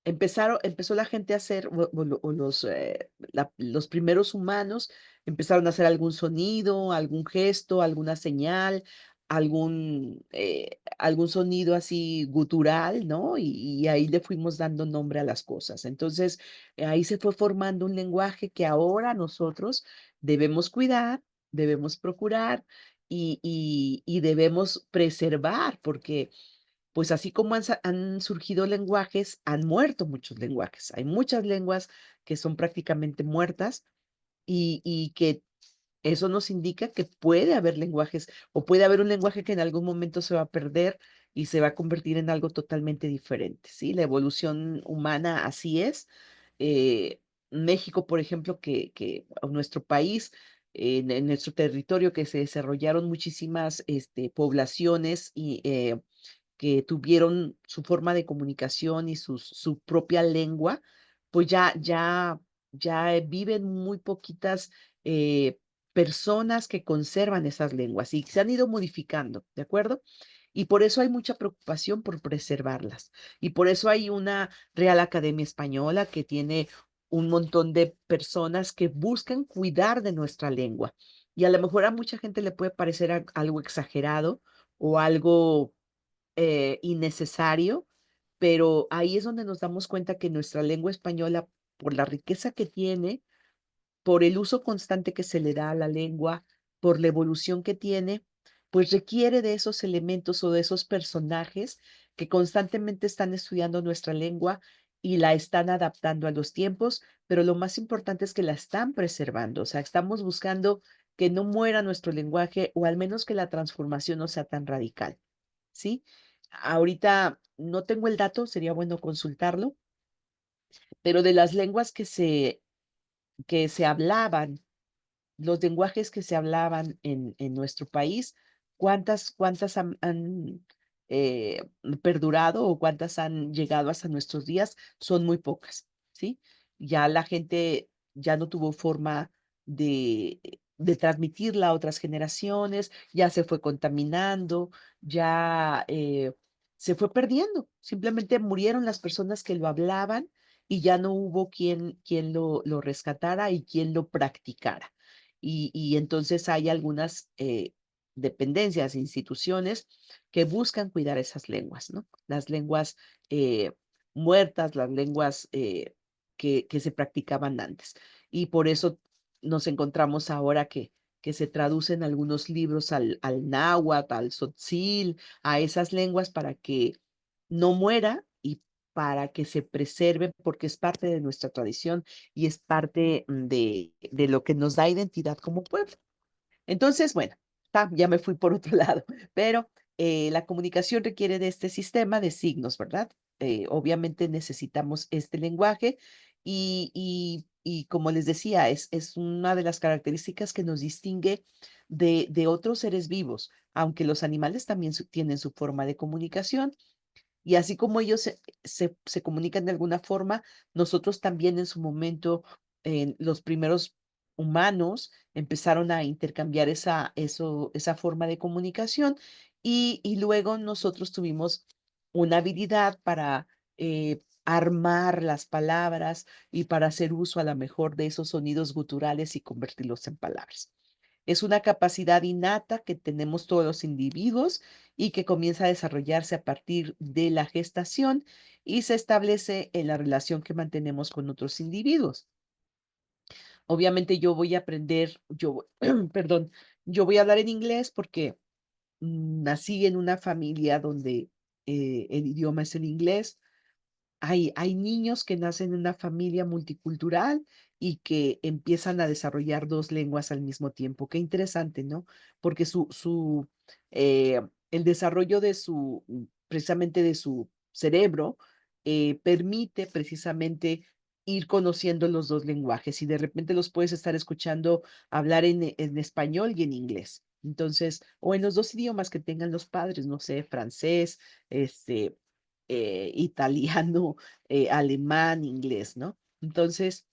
empezó la gente a hacer, o los primeros humanos empezaron a hacer algún sonido, algún gesto, alguna señal, algún sonido así gutural, ¿no? Y ahí le fuimos dando nombre a las cosas. Entonces, ahí se fue formando un lenguaje que ahora nosotros debemos cuidar, debemos procurar y debemos preservar, porque pues así como han surgido lenguajes, han muerto muchos lenguajes. Hay muchas lenguas que son prácticamente muertas y que eso nos indica que puede haber lenguajes o puede haber un lenguaje que en algún momento se va a perder y se va a convertir en algo totalmente diferente, ¿sí? La evolución humana así es. México, por ejemplo, o nuestro país, en nuestro territorio, que se desarrollaron muchísimas poblaciones y que tuvieron su forma de comunicación y su propia lengua, pues ya viven muy poquitas personas que conservan esas lenguas y se han ido modificando, ¿de acuerdo? Y por eso hay mucha preocupación por preservarlas. Y por eso hay una Real Academia Española que tiene un montón de personas que buscan cuidar de nuestra lengua. Y a lo mejor a mucha gente le puede parecer algo exagerado o algo innecesario, pero ahí es donde nos damos cuenta que nuestra lengua española, por la riqueza que tiene, por el uso constante que se le da a la lengua, por la evolución que tiene, pues requiere de esos elementos o de esos personajes que constantemente están estudiando nuestra lengua y la están adaptando a los tiempos, pero lo más importante es que la están preservando, o sea, estamos buscando que no muera nuestro lenguaje o al menos que la transformación no sea tan radical. ¿Sí? Ahorita no tengo el dato, sería bueno consultarlo, pero de las lenguas que se hablaban, los lenguajes que se hablaban en nuestro país, ¿cuántas han perdurado o cuántas han llegado hasta nuestros días? Son muy pocas, ¿sí? Ya la gente ya no tuvo forma de transmitirla a otras generaciones, ya se fue contaminando, ya se fue perdiendo. Simplemente murieron las personas que lo hablaban y ya no hubo quien lo rescatara y quien lo practicara. Y entonces hay algunas dependencias, instituciones que buscan cuidar esas lenguas, ¿no? Las lenguas eh, muertas, las lenguas que se practicaban antes. Y por eso nos encontramos ahora que se traducen algunos libros al náhuatl, al tzotzil, a esas lenguas para que no muera y para que se preserve, porque es parte de nuestra tradición y es parte de lo que nos da identidad como pueblo. Entonces, bueno, ya me fui por otro lado, pero la comunicación requiere de este sistema de signos, ¿verdad? Obviamente necesitamos este lenguaje y como les decía, es una de las características que nos distingue de otros seres vivos, aunque los animales también tienen su forma de comunicación. Y así como ellos se comunican de alguna forma, nosotros también en su momento, los primeros humanos empezaron a intercambiar esa forma de comunicación y luego nosotros tuvimos una habilidad para armar las palabras y para hacer uso a lo mejor de esos sonidos guturales y convertirlos en palabras. Es una capacidad innata que tenemos todos los individuos y que comienza a desarrollarse a partir de la gestación y se establece en la relación que mantenemos con otros individuos. Obviamente yo voy a aprender, perdón, yo voy a hablar en inglés porque nací en una familia donde el idioma es el inglés. Hay niños que nacen en una familia multicultural y que empiezan a desarrollar dos lenguas al mismo tiempo. Qué interesante, ¿no? Porque eh, el desarrollo de precisamente de su cerebro, permite precisamente ir conociendo los dos lenguajes y de repente los puedes estar escuchando hablar en español y en inglés. Entonces, o en los dos idiomas que tengan los padres, no sé, francés, este, italiano, alemán, inglés, ¿no? Entonces,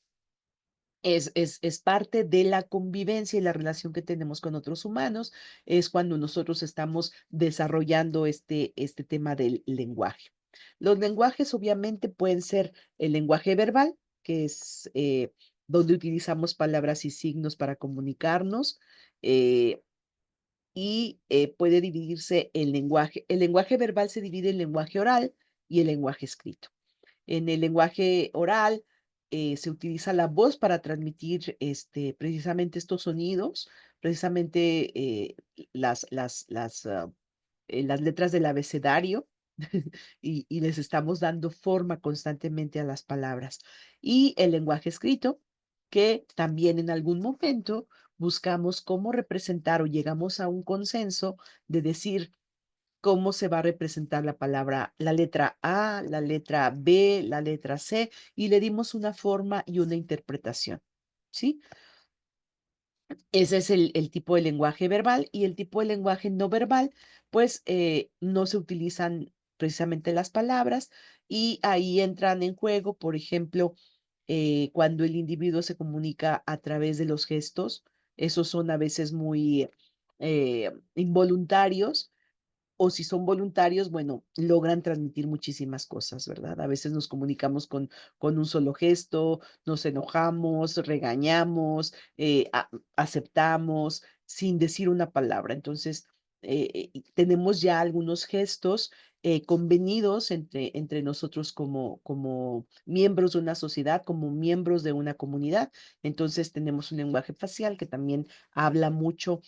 es parte de la convivencia y la relación que tenemos con otros humanos, es cuando nosotros estamos desarrollando este tema del lenguaje. Los lenguajes obviamente pueden ser el lenguaje verbal, que es donde utilizamos palabras y signos para comunicarnos, eh, y puede dividirse el lenguaje. El lenguaje verbal se divide en lenguaje oral y el lenguaje escrito. En el lenguaje oral se utiliza la voz para transmitir precisamente estos sonidos, precisamente las letras del abecedario y les estamos dando forma constantemente a las palabras. Y el lenguaje escrito, que también en algún momento buscamos cómo representar o llegamos a un consenso de decir cómo se va a representar la palabra, la letra A, la letra B, la letra C, y le dimos una forma y una interpretación, ¿sí? Ese es el tipo de lenguaje verbal y el tipo de lenguaje no verbal, pues no se utilizan precisamente las palabras y ahí entran en juego, por ejemplo, cuando el individuo se comunica a través de los gestos, esos son a veces muy involuntarios o si son voluntarios, bueno, logran transmitir muchísimas cosas, ¿verdad? A veces nos comunicamos con un solo gesto, nos enojamos, regañamos, aceptamos sin decir una palabra. Entonces, tenemos ya algunos gestos convenidos entre nosotros como miembros de una sociedad, como miembros de una comunidad. Entonces, tenemos un lenguaje facial que también habla mucho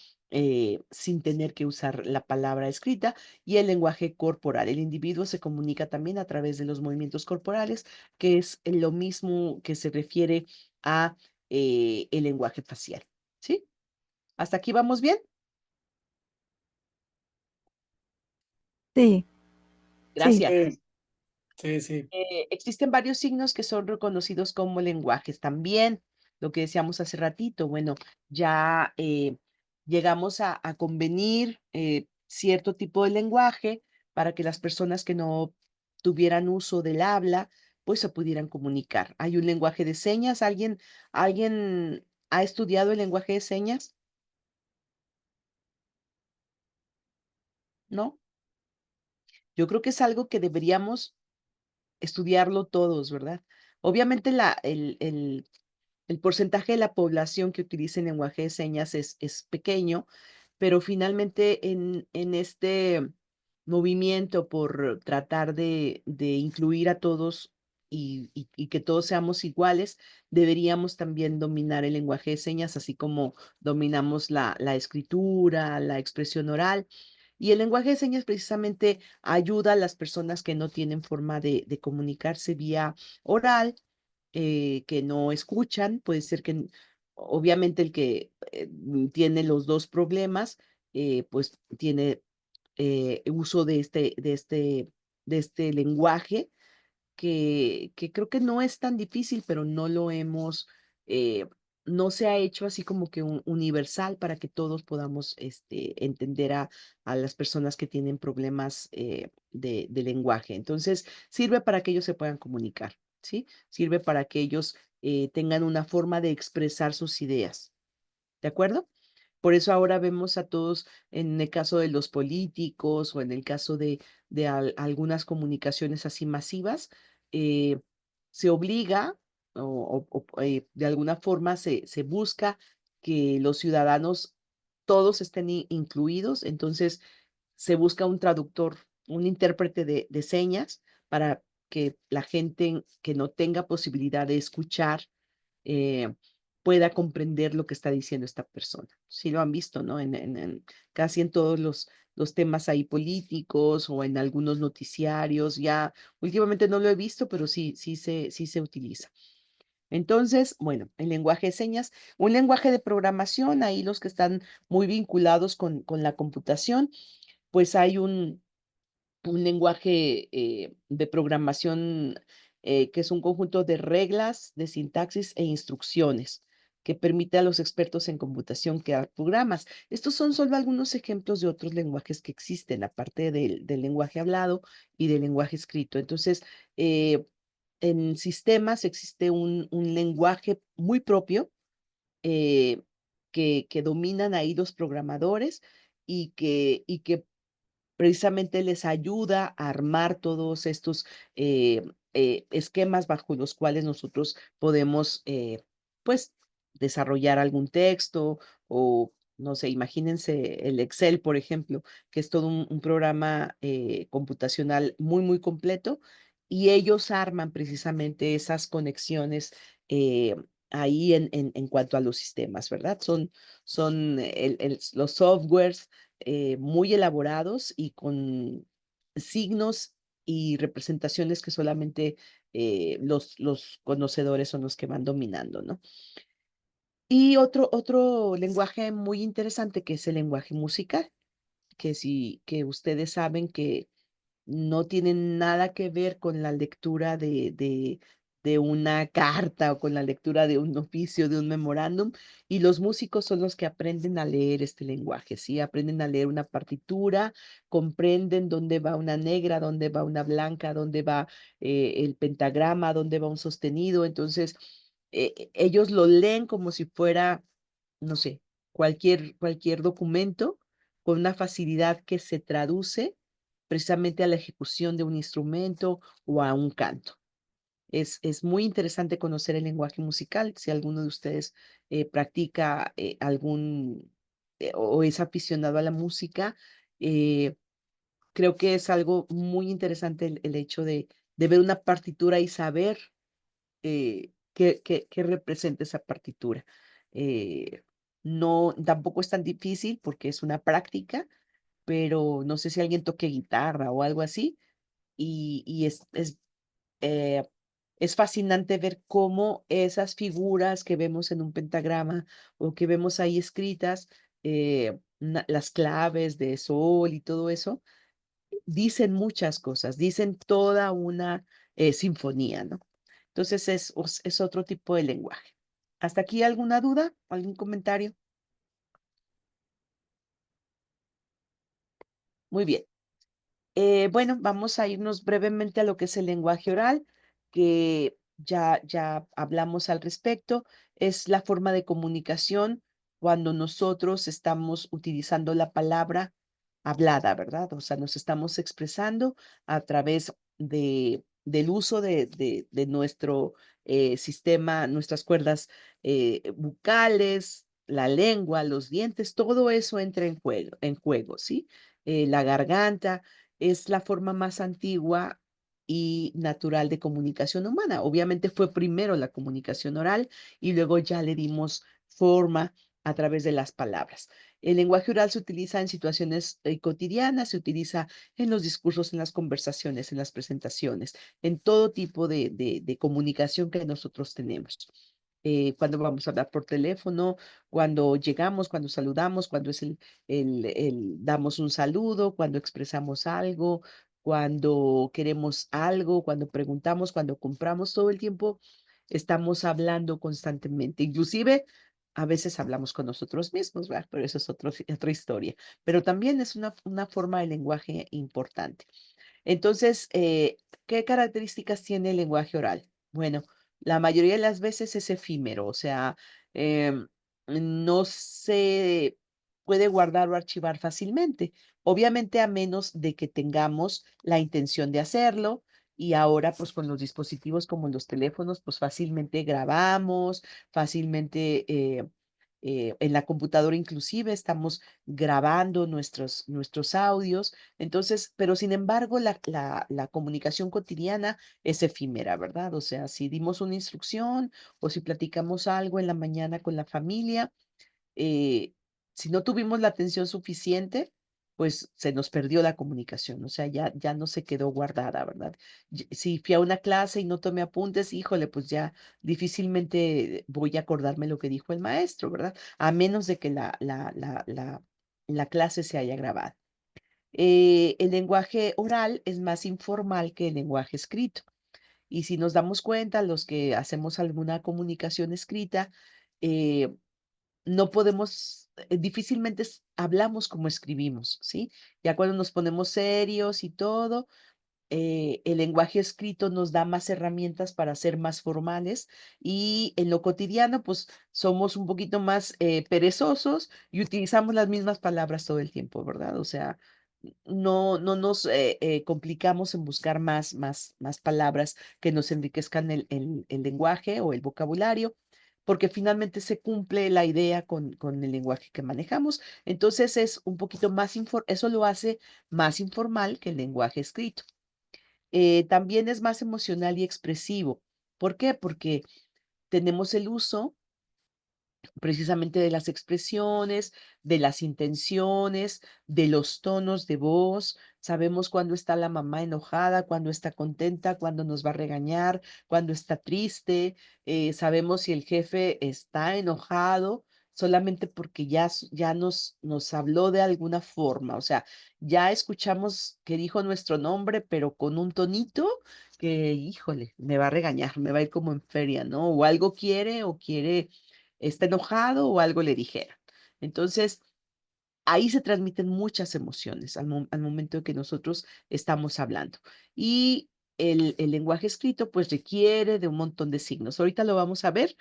sin tener que usar la palabra escrita y el lenguaje corporal. El individuo se comunica también a través de los movimientos corporales, que es lo mismo que se refiere a el lenguaje facial. ¿Sí? ¿Hasta aquí vamos bien? Sí, sí. Gracias. Sí, sí. Existen varios signos que son reconocidos como lenguajes también. Lo que decíamos hace ratito, bueno, ya llegamos a convenir cierto tipo de lenguaje para que las personas que no tuvieran uso del habla, pues se pudieran comunicar. Hay un lenguaje de señas. ¿Alguien ha estudiado el lenguaje de señas? ¿No? Yo creo que es algo que deberíamos estudiarlo todos, ¿verdad? Obviamente el porcentaje de la población que utiliza el lenguaje de señas es pequeño, pero finalmente en este movimiento por tratar de incluir a todos y que todos seamos iguales, deberíamos también dominar el lenguaje de señas, así como dominamos la escritura, la expresión oral. Y el lenguaje de señas precisamente ayuda a las personas que no tienen forma de comunicarse vía oral, que no escuchan, puede ser que obviamente el que tiene los dos problemas, pues tiene uso de este lenguaje que creo que no es tan difícil, pero eh, no se ha hecho así como que universal para que todos podamos entender a las personas que tienen problemas de lenguaje. Entonces, sirve para que ellos se puedan comunicar, ¿sí? Sirve para que ellos tengan una forma de expresar sus ideas. ¿De acuerdo? Por eso ahora vemos a todos, en el caso de los políticos o en el caso de algunas comunicaciones así masivas, eh, se obliga de alguna forma se busca que los ciudadanos todos estén incluidos. Entonces, se busca un traductor, un intérprete de señas para que la gente que no tenga posibilidad de escuchar eh, pueda comprender lo que está diciendo esta persona. Sí lo han visto, ¿no? Casi en todos los temas ahí políticos o en algunos noticiarios. Ya últimamente no lo he visto, pero sí se utiliza. Entonces, bueno, el lenguaje de señas, un lenguaje de programación, ahí los que están muy vinculados con la computación, pues hay un lenguaje de programación que es un conjunto de reglas, de sintaxis e instrucciones que permite a los expertos en computación crear programas. Estos son solo algunos ejemplos de otros lenguajes que existen, aparte del lenguaje hablado y del lenguaje escrito. Entonces, en sistemas existe un lenguaje muy propio que dominan ahí los programadores y que precisamente les ayuda a armar todos estos esquemas bajo los cuales nosotros podemos, pues, desarrollar algún texto o, no sé, imagínense el Excel, por ejemplo, que es todo un programa computacional muy, muy completo, y ellos arman precisamente esas conexiones ahí en cuanto a los sistemas, ¿verdad? Son los softwares muy elaborados y con signos y representaciones que solamente los conocedores son los que van dominando, ¿no? Y otro lenguaje muy interesante que es el lenguaje musical, que ustedes saben que no tienen nada que ver con la lectura de una carta o con la lectura de un oficio, de un memorándum, y los músicos son los que aprenden a leer este lenguaje, ¿sí? Aprenden a leer una partitura, comprenden dónde va una negra, dónde va una blanca, dónde va el pentagrama, dónde va un sostenido. Entonces, ellos lo leen como si fuera, no sé, cualquier documento con una facilidad que se traduce precisamente a la ejecución de un instrumento o a un canto. Es muy interesante conocer el lenguaje musical. Si alguno de ustedes practica o es aficionado a la música, eh, creo que es algo muy interesante el hecho de ver una partitura y saber qué representa esa partitura. Eh, no, tampoco es tan difícil porque es una práctica, pero no sé si alguien toque guitarra o algo así, y eh, es fascinante ver cómo esas figuras que vemos en un pentagrama o que vemos ahí escritas, las claves de sol y todo eso, dicen muchas cosas, dicen toda una sinfonía, ¿no? Entonces es otro tipo de lenguaje. ¿Hasta aquí alguna duda? ¿Algún comentario? Muy bien. Bueno, vamos a irnos brevemente a lo que es el lenguaje oral, que ya hablamos al respecto. Es la forma de comunicación cuando nosotros estamos utilizando la palabra hablada, ¿verdad? O sea, nos estamos expresando a través del uso de nuestro sistema, nuestras cuerdas bucales, la lengua, los dientes, todo eso entra en juego, ¿sí? La garganta es la forma más antigua y natural de comunicación humana. Obviamente fue primero la comunicación oral y luego ya le dimos forma a través de las palabras. El lenguaje oral se utiliza en situaciones cotidianas, se utiliza en los discursos, en las conversaciones, en las presentaciones, en todo tipo de comunicación que nosotros tenemos. Cuando vamos a hablar por teléfono, cuando llegamos, cuando saludamos, cuando es damos un saludo, cuando expresamos algo, cuando queremos algo, cuando preguntamos, cuando compramos, todo el tiempo estamos hablando constantemente. Inclusive, a veces hablamos con nosotros mismos, ¿verdad? Pero eso es otra historia. Pero también es una forma de lenguaje importante. Entonces, ¿qué características tiene el lenguaje oral? Bueno, la mayoría de las veces es efímero, o sea, no se puede guardar o archivar fácilmente. Obviamente, a menos de que tengamos la intención de hacerlo. Y ahora, pues con los dispositivos como los teléfonos, pues fácilmente grabamos, fácilmente En la computadora inclusive estamos grabando nuestros audios. Entonces, pero sin embargo, la comunicación cotidiana es efímera, ¿verdad? O sea, si dimos una instrucción o si platicamos algo en la mañana con la familia, eh, si no tuvimos la atención suficiente, pues se nos perdió la comunicación, o sea, ya no se quedó guardada, ¿verdad? Si fui a una clase y no tomé apuntes, híjole, pues ya difícilmente voy a acordarme lo que dijo el maestro, ¿verdad? A menos de que la clase se haya grabado. El lenguaje oral es más informal que el lenguaje escrito. Y si nos damos cuenta, los que hacemos alguna comunicación escrita, eh, no podemos, difícilmente hablamos como escribimos, ¿sí? Ya cuando nos ponemos serios y todo, el lenguaje escrito nos da más herramientas para ser más formales y en lo cotidiano, pues somos un poquito más perezosos y utilizamos las mismas palabras todo el tiempo, ¿verdad? O sea, no nos complicamos en buscar más palabras que nos enriquezcan el lenguaje o el vocabulario, porque finalmente se cumple la idea con el lenguaje que manejamos. Entonces es un poquito más, eso lo hace más informal que el lenguaje escrito. También es más emocional y expresivo. ¿Por qué? Porque tenemos el uso precisamente de las expresiones, de las intenciones, de los tonos de voz. Sabemos cuándo está la mamá enojada, cuándo está contenta, cuándo nos va a regañar, cuándo está triste. Sabemos si el jefe está enojado solamente porque ya nos habló de alguna forma. O sea, ya escuchamos que dijo nuestro nombre, pero con un tonito que, híjole, me va a regañar, me va a ir como en feria, ¿no? O algo quiere o quiere está enojado o algo le dijeron. Entonces, ahí se transmiten muchas emociones al momento que nosotros estamos hablando. Y el lenguaje escrito, pues requiere de un montón de signos. Ahorita lo vamos a ver,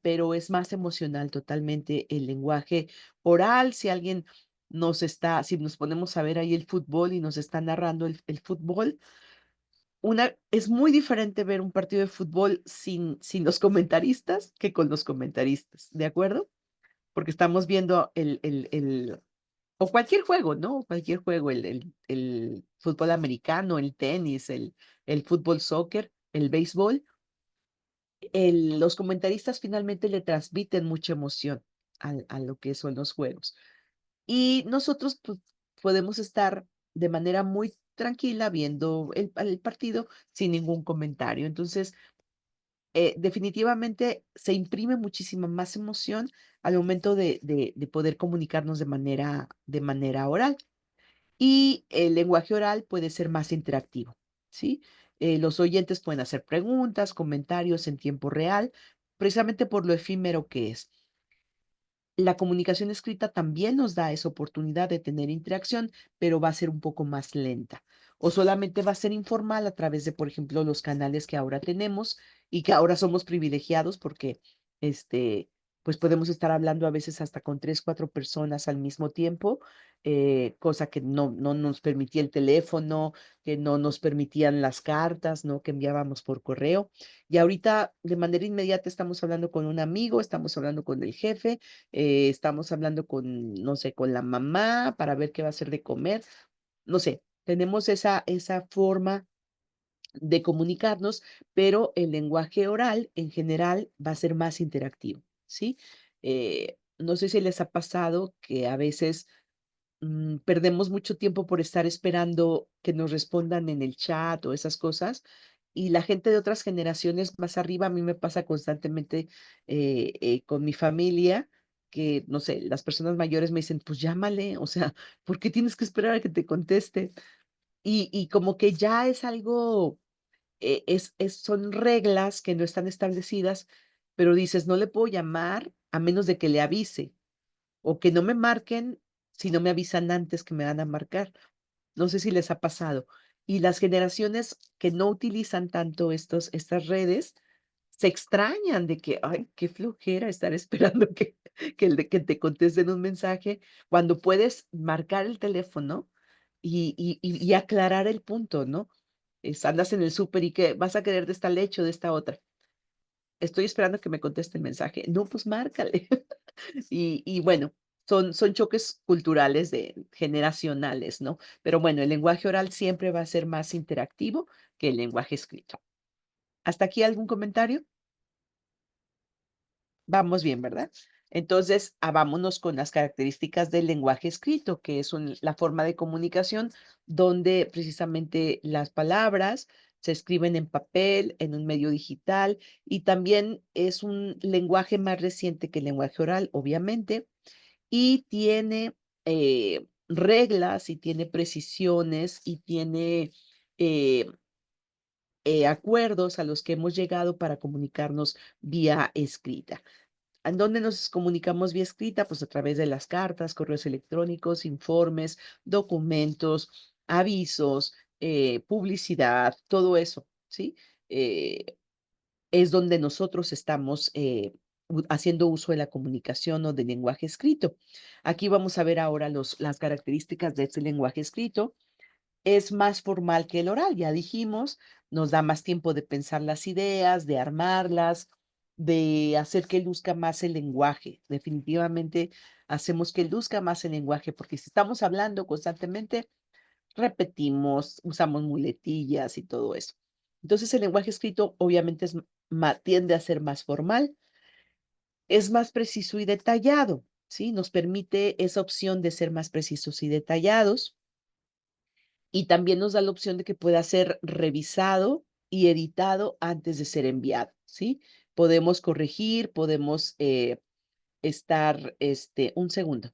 pero es más emocional totalmente el lenguaje oral. Si alguien si nos ponemos a ver ahí el fútbol y nos está narrando el fútbol, es muy diferente ver un partido de fútbol sin los comentaristas que con los comentaristas, ¿de acuerdo? Porque estamos viendo o cualquier juego, ¿no? Cualquier juego, el fútbol americano, el tenis, el fútbol soccer, el béisbol. Los comentaristas finalmente le transmiten mucha emoción a lo que son los juegos. Y nosotros pues, podemos estar de manera muy tranquila viendo el partido sin ningún comentario. Entonces, definitivamente se imprime muchísima más emoción al momento de poder comunicarnos de manera oral. Y el lenguaje oral puede ser más interactivo, ¿sí? Los oyentes pueden hacer preguntas, comentarios en tiempo real, precisamente por lo efímero que es. La comunicación escrita también nos da esa oportunidad de tener interacción, pero va a ser un poco más lenta. O solamente va a ser informal a través de, por ejemplo, los canales que ahora tenemos y que ahora somos privilegiados porque, este, pues podemos estar hablando a veces hasta con 3, 4 personas al mismo tiempo, cosa que no nos permitía el teléfono, que no nos permitían las cartas, ¿no? Que enviábamos por correo. Y ahorita de manera inmediata estamos hablando con un amigo, estamos hablando con el jefe, estamos hablando con, no sé, con la mamá para ver qué va a hacer de comer, no sé, tenemos esa forma de comunicarnos, pero el lenguaje oral en general va a ser más interactivo, ¿sí? No sé si les ha pasado que a veces perdemos mucho tiempo por estar esperando que nos respondan en el chat o esas cosas. Y la gente de otras generaciones más arriba, a mí me pasa constantemente con mi familia, que, no sé, las personas mayores me dicen, pues llámale, o sea, ¿por qué tienes que esperar a que te conteste? Y como que ya es algo, son reglas que no están establecidas, pero dices, no le puedo llamar a menos de que le avise o que no me marquen si no me avisan antes que me van a marcar. No sé si les ha pasado. Y las generaciones que no utilizan tanto estas redes se extrañan de que, ay, qué flojera estar esperando que te contesten un mensaje cuando puedes marcar el teléfono y aclarar el punto, ¿no? Andas en el súper y que vas a querer de esta leche o de esta otra. Estoy esperando que me conteste el mensaje. No, pues márcale. Y bueno, son choques culturales generacionales, ¿no? Pero bueno, el lenguaje oral siempre va a ser más interactivo que el lenguaje escrito. ¿Hasta aquí algún comentario? Vamos bien, ¿verdad? Entonces, vámonos con las características del lenguaje escrito, que es la forma de comunicación donde precisamente las palabras se escriben en papel, en un medio digital, y también es un lenguaje más reciente que el lenguaje oral, obviamente, y tiene reglas y tiene precisiones y tiene eh, acuerdos a los que hemos llegado para comunicarnos vía escrita. ¿En dónde nos comunicamos vía escrita? Pues a través de las cartas, correos electrónicos, informes, documentos, avisos, publicidad, todo eso, ¿sí? Eh, es donde nosotros estamos haciendo uso de la comunicación o del lenguaje escrito. Aquí vamos a ver ahora las características de este lenguaje escrito. Es más formal que el oral, ya dijimos, nos da más tiempo de pensar las ideas, de armarlas, de hacer que luzca más el lenguaje. Definitivamente hacemos que luzca más el lenguaje, porque si estamos hablando constantemente, repetimos, usamos muletillas y todo eso. Entonces el lenguaje escrito obviamente tiende a ser más formal, es más preciso y detallado, ¿sí? Nos permite esa opción de ser más precisos y detallados. Y también nos da la opción de que pueda ser revisado y editado antes de ser enviado, ¿sí? Podemos corregir, podemos un segundo.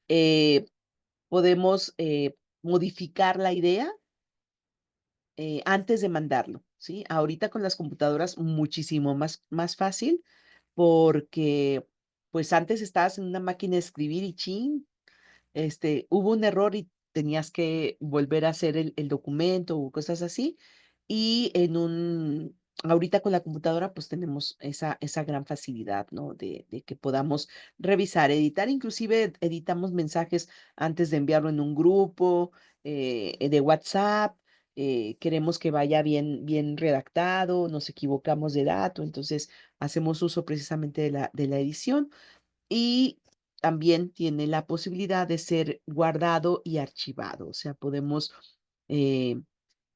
Eh, podemos modificar la idea antes de mandarlo, ¿sí? Ahorita con las computadoras muchísimo más fácil porque pues antes estabas en una máquina de escribir y chin, hubo un error y tenías que volver a hacer el documento o cosas así. Y ahorita con la computadora, pues tenemos esa gran facilidad, ¿no? De que podamos revisar, editar, inclusive editamos mensajes antes de enviarlo en un grupo de WhatsApp. Queremos que vaya bien redactado, nos equivocamos de dato, entonces hacemos uso precisamente de la edición y también tiene la posibilidad de ser guardado y archivado. O sea, podemos,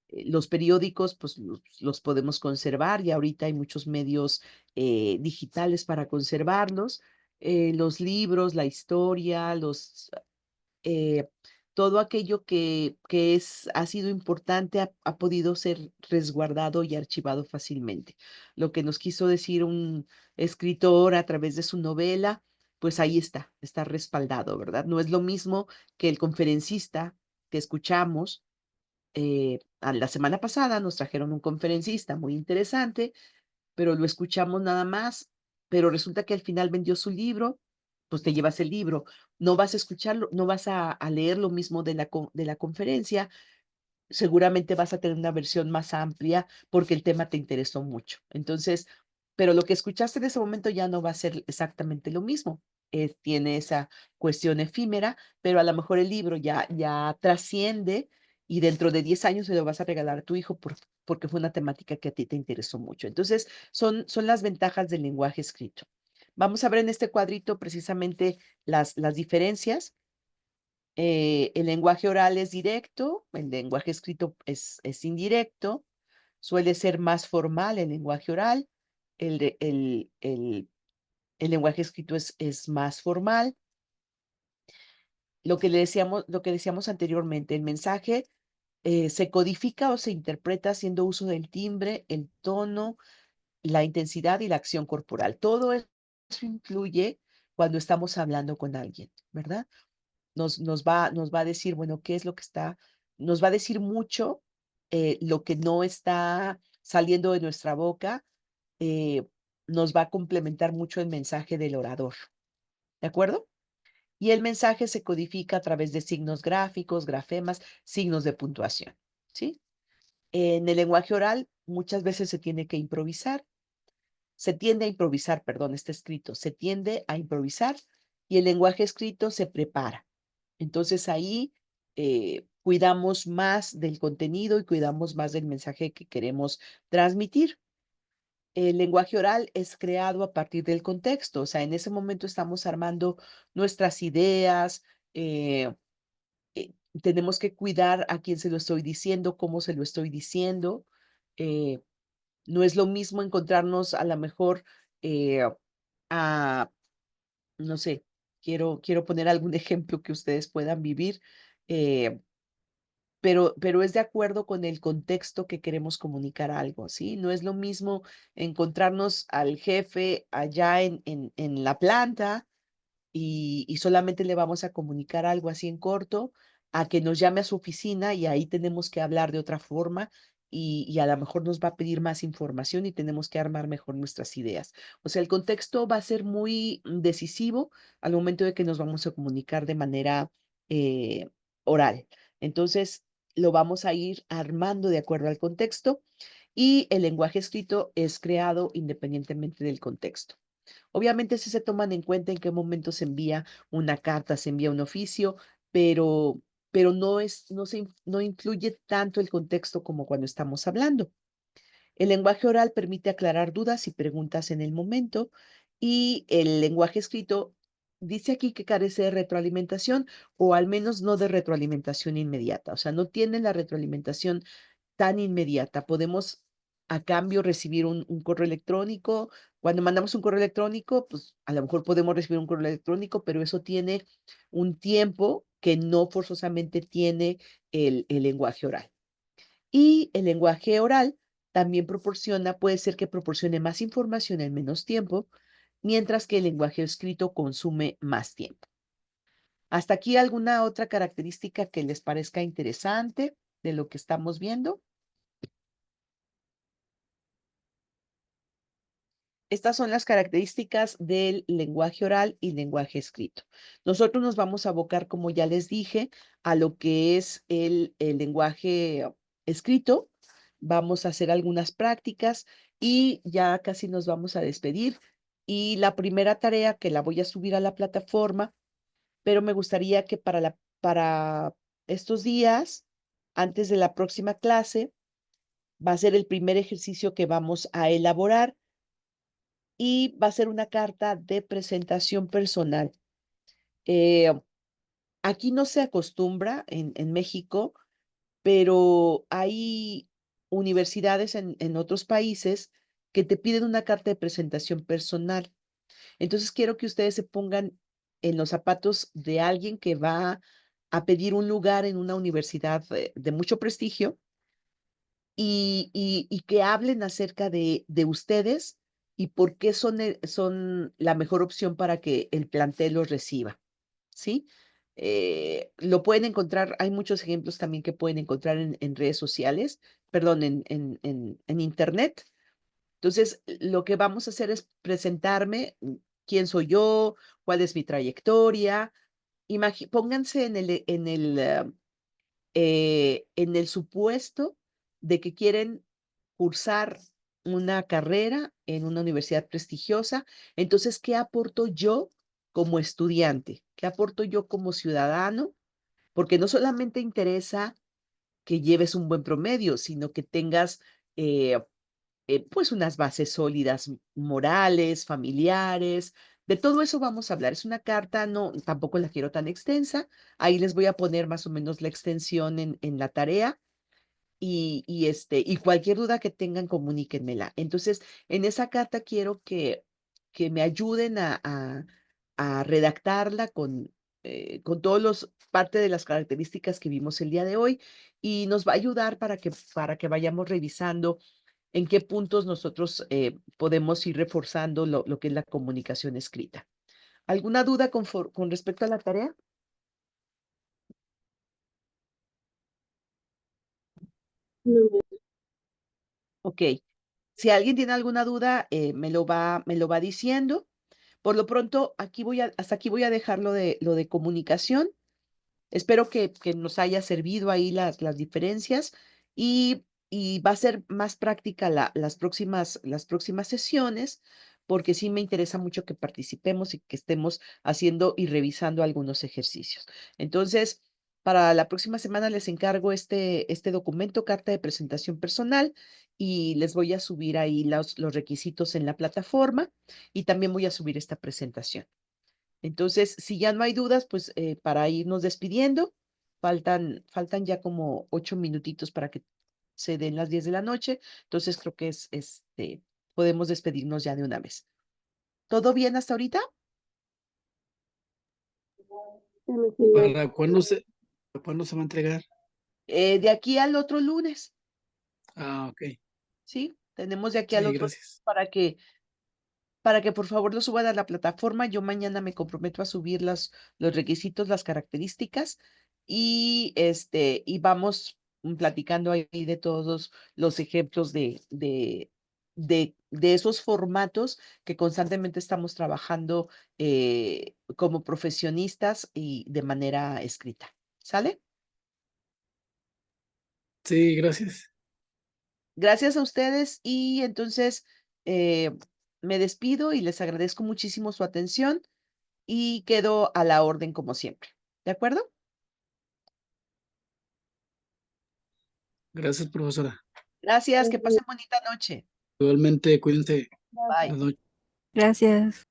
los periódicos, pues los podemos conservar y ahorita hay muchos medios digitales para conservarlos. Los libros, la historia, eh, todo aquello que ha sido importante ha podido ser resguardado y archivado fácilmente. Lo que nos quiso decir un escritor a través de su novela, pues ahí está respaldado, ¿verdad? No es lo mismo que el conferencista que escuchamos. A la semana pasada nos trajeron un conferencista muy interesante, pero lo escuchamos nada más, pero resulta que al final vendió su libro, pues te llevas el libro, no vas a escucharlo, no vas a leer lo mismo de la conferencia, seguramente vas a tener una versión más amplia porque el tema te interesó mucho. Entonces, pero lo que escuchaste en ese momento ya no va a ser exactamente lo mismo. Tiene esa cuestión efímera, pero a lo mejor el libro ya trasciende y dentro de 10 años se lo vas a regalar a tu hijo porque fue una temática que a ti te interesó mucho. Entonces, son las ventajas del lenguaje escrito. Vamos a ver en este cuadrito precisamente las diferencias. El lenguaje oral es directo, el lenguaje escrito es indirecto, suele ser más formal el lenguaje oral, el lenguaje escrito es más formal. Lo que decíamos anteriormente, el mensaje se codifica o se interpreta haciendo uso del timbre, el tono, la intensidad y la acción corporal. Todo eso influye cuando estamos hablando con alguien, ¿verdad? Nos va a decir, bueno, qué es lo que nos va a decir mucho lo que no está saliendo de nuestra boca, eh, nos va a complementar mucho el mensaje del orador, ¿de acuerdo? Y el mensaje se codifica a través de signos gráficos, grafemas, signos de puntuación, ¿sí? En el lenguaje oral muchas veces se tiende a improvisar, perdón, está escrito, se tiende a improvisar y el lenguaje escrito se prepara. Entonces ahí cuidamos más del contenido y cuidamos más del mensaje que queremos transmitir. el lenguaje oral es creado a partir del contexto, o sea, en ese momento estamos armando nuestras ideas, eh, eh, tenemos que cuidar a quién se lo estoy diciendo, cómo se lo estoy diciendo. eh, no es lo mismo encontrarnos a lo mejor a, no sé, quiero poner algún ejemplo que ustedes puedan vivir, eh, pero es de acuerdo con el contexto que queremos comunicar algo, ¿sí? No es lo mismo encontrarnos al jefe allá en la planta y solamente le vamos a comunicar algo así en corto, a que nos llame a su oficina y ahí tenemos que hablar de otra forma y a lo mejor nos va a pedir más información y tenemos que armar mejor nuestras ideas. O sea, el contexto va a ser muy decisivo al momento de que nos vamos a comunicar de manera oral. Entonces, lo vamos a ir armando de acuerdo al contexto y el lenguaje escrito es creado independientemente del contexto. Obviamente sí se toman en cuenta en qué momento se envía una carta, se envía un oficio, pero no influye tanto el contexto como cuando estamos hablando. El lenguaje oral permite aclarar dudas y preguntas en el momento y el lenguaje escrito dice aquí que carece de retroalimentación o al menos no de retroalimentación inmediata. O sea, no tiene la retroalimentación tan inmediata. Podemos a cambio recibir un correo electrónico. Cuando mandamos un correo electrónico, pues a lo mejor podemos recibir un correo electrónico, pero eso tiene un tiempo que no forzosamente tiene el lenguaje oral. Y el lenguaje oral también puede ser que proporcione más información en menos tiempo, mientras que el lenguaje escrito consume más tiempo. ¿Hasta aquí alguna otra característica que les parezca interesante de lo que estamos viendo? Estas son las características del lenguaje oral y lenguaje escrito. Nosotros nos vamos a abocar, como ya les dije, a lo que es el lenguaje escrito. Vamos a hacer algunas prácticas y ya casi nos vamos a despedir. Y la primera tarea que la voy a subir a la plataforma, pero me gustaría que para estos días, antes de la próxima clase, va a ser el primer ejercicio que vamos a elaborar y va a ser una carta de presentación personal. Eh, Aquí no se acostumbra en México, pero hay universidades en otros países que te piden una carta de presentación personal. Entonces quiero que ustedes se pongan en los zapatos de alguien que va a pedir un lugar en una universidad de mucho prestigio y que hablen acerca de ustedes y por qué son la mejor opción para que el plantel los reciba, ¿sí? Lo pueden encontrar, hay muchos ejemplos también que pueden encontrar en redes sociales, perdón, en internet. Entonces, lo que vamos a hacer es presentarme, quién soy yo, cuál es mi trayectoria. Pónganse en el supuesto de que quieren cursar una carrera en una universidad prestigiosa. Entonces, ¿qué aporto yo como estudiante? ¿Qué aporto yo como ciudadano? Porque no solamente interesa que lleves un buen promedio, sino que tengas eh, pues unas bases sólidas morales, familiares. De todo eso vamos a hablar. Es una carta, no, tampoco la quiero tan extensa. Ahí les voy a poner más o menos la extensión en la tarea y cualquier duda que tengan, comuníquenmela. Entonces, en esa carta quiero que me ayuden a redactarla con parte de las características que vimos el día de hoy y nos va a ayudar para que vayamos revisando en qué puntos nosotros podemos ir reforzando lo que es la comunicación escrita. ¿Alguna duda con respecto a la tarea? No, Ok. Si alguien tiene alguna duda, me lo va diciendo. Por lo pronto, hasta aquí voy a dejar lo de comunicación. Espero que nos haya servido ahí las diferencias y va a ser más práctica las próximas sesiones, porque sí me interesa mucho que participemos y que estemos haciendo y revisando algunos ejercicios. Entonces, Para la próxima semana les encargo este documento, carta de presentación personal, y les voy a subir ahí los requisitos en la plataforma y también voy a subir esta presentación. Entonces, si ya no hay dudas, pues para irnos despidiendo, faltan ya como 8 minutitos para que se den las 10 de la noche. Entonces, creo que podemos despedirnos ya de una vez. ¿Todo bien hasta ahorita? ¿Para cuándo se va a entregar? De aquí al otro lunes, Ah, ok. ¿sí? Tenemos de aquí al Sí, otro lunes gracias. para que por favor lo suban a la plataforma. Yo mañana me comprometo a subir los requisitos, las características y vamos platicando ahí de todos los ejemplos de esos formatos que constantemente estamos trabajando como profesionistas y de manera escrita. ¿Sale? Sí, gracias. Gracias a ustedes y entonces me despido y les agradezco muchísimo su atención y quedo a la orden como siempre. ¿De acuerdo? Gracias, profesora. Gracias, que pasen bonita noche. Igualmente, cuídense. Bye. Buenas noches. Gracias.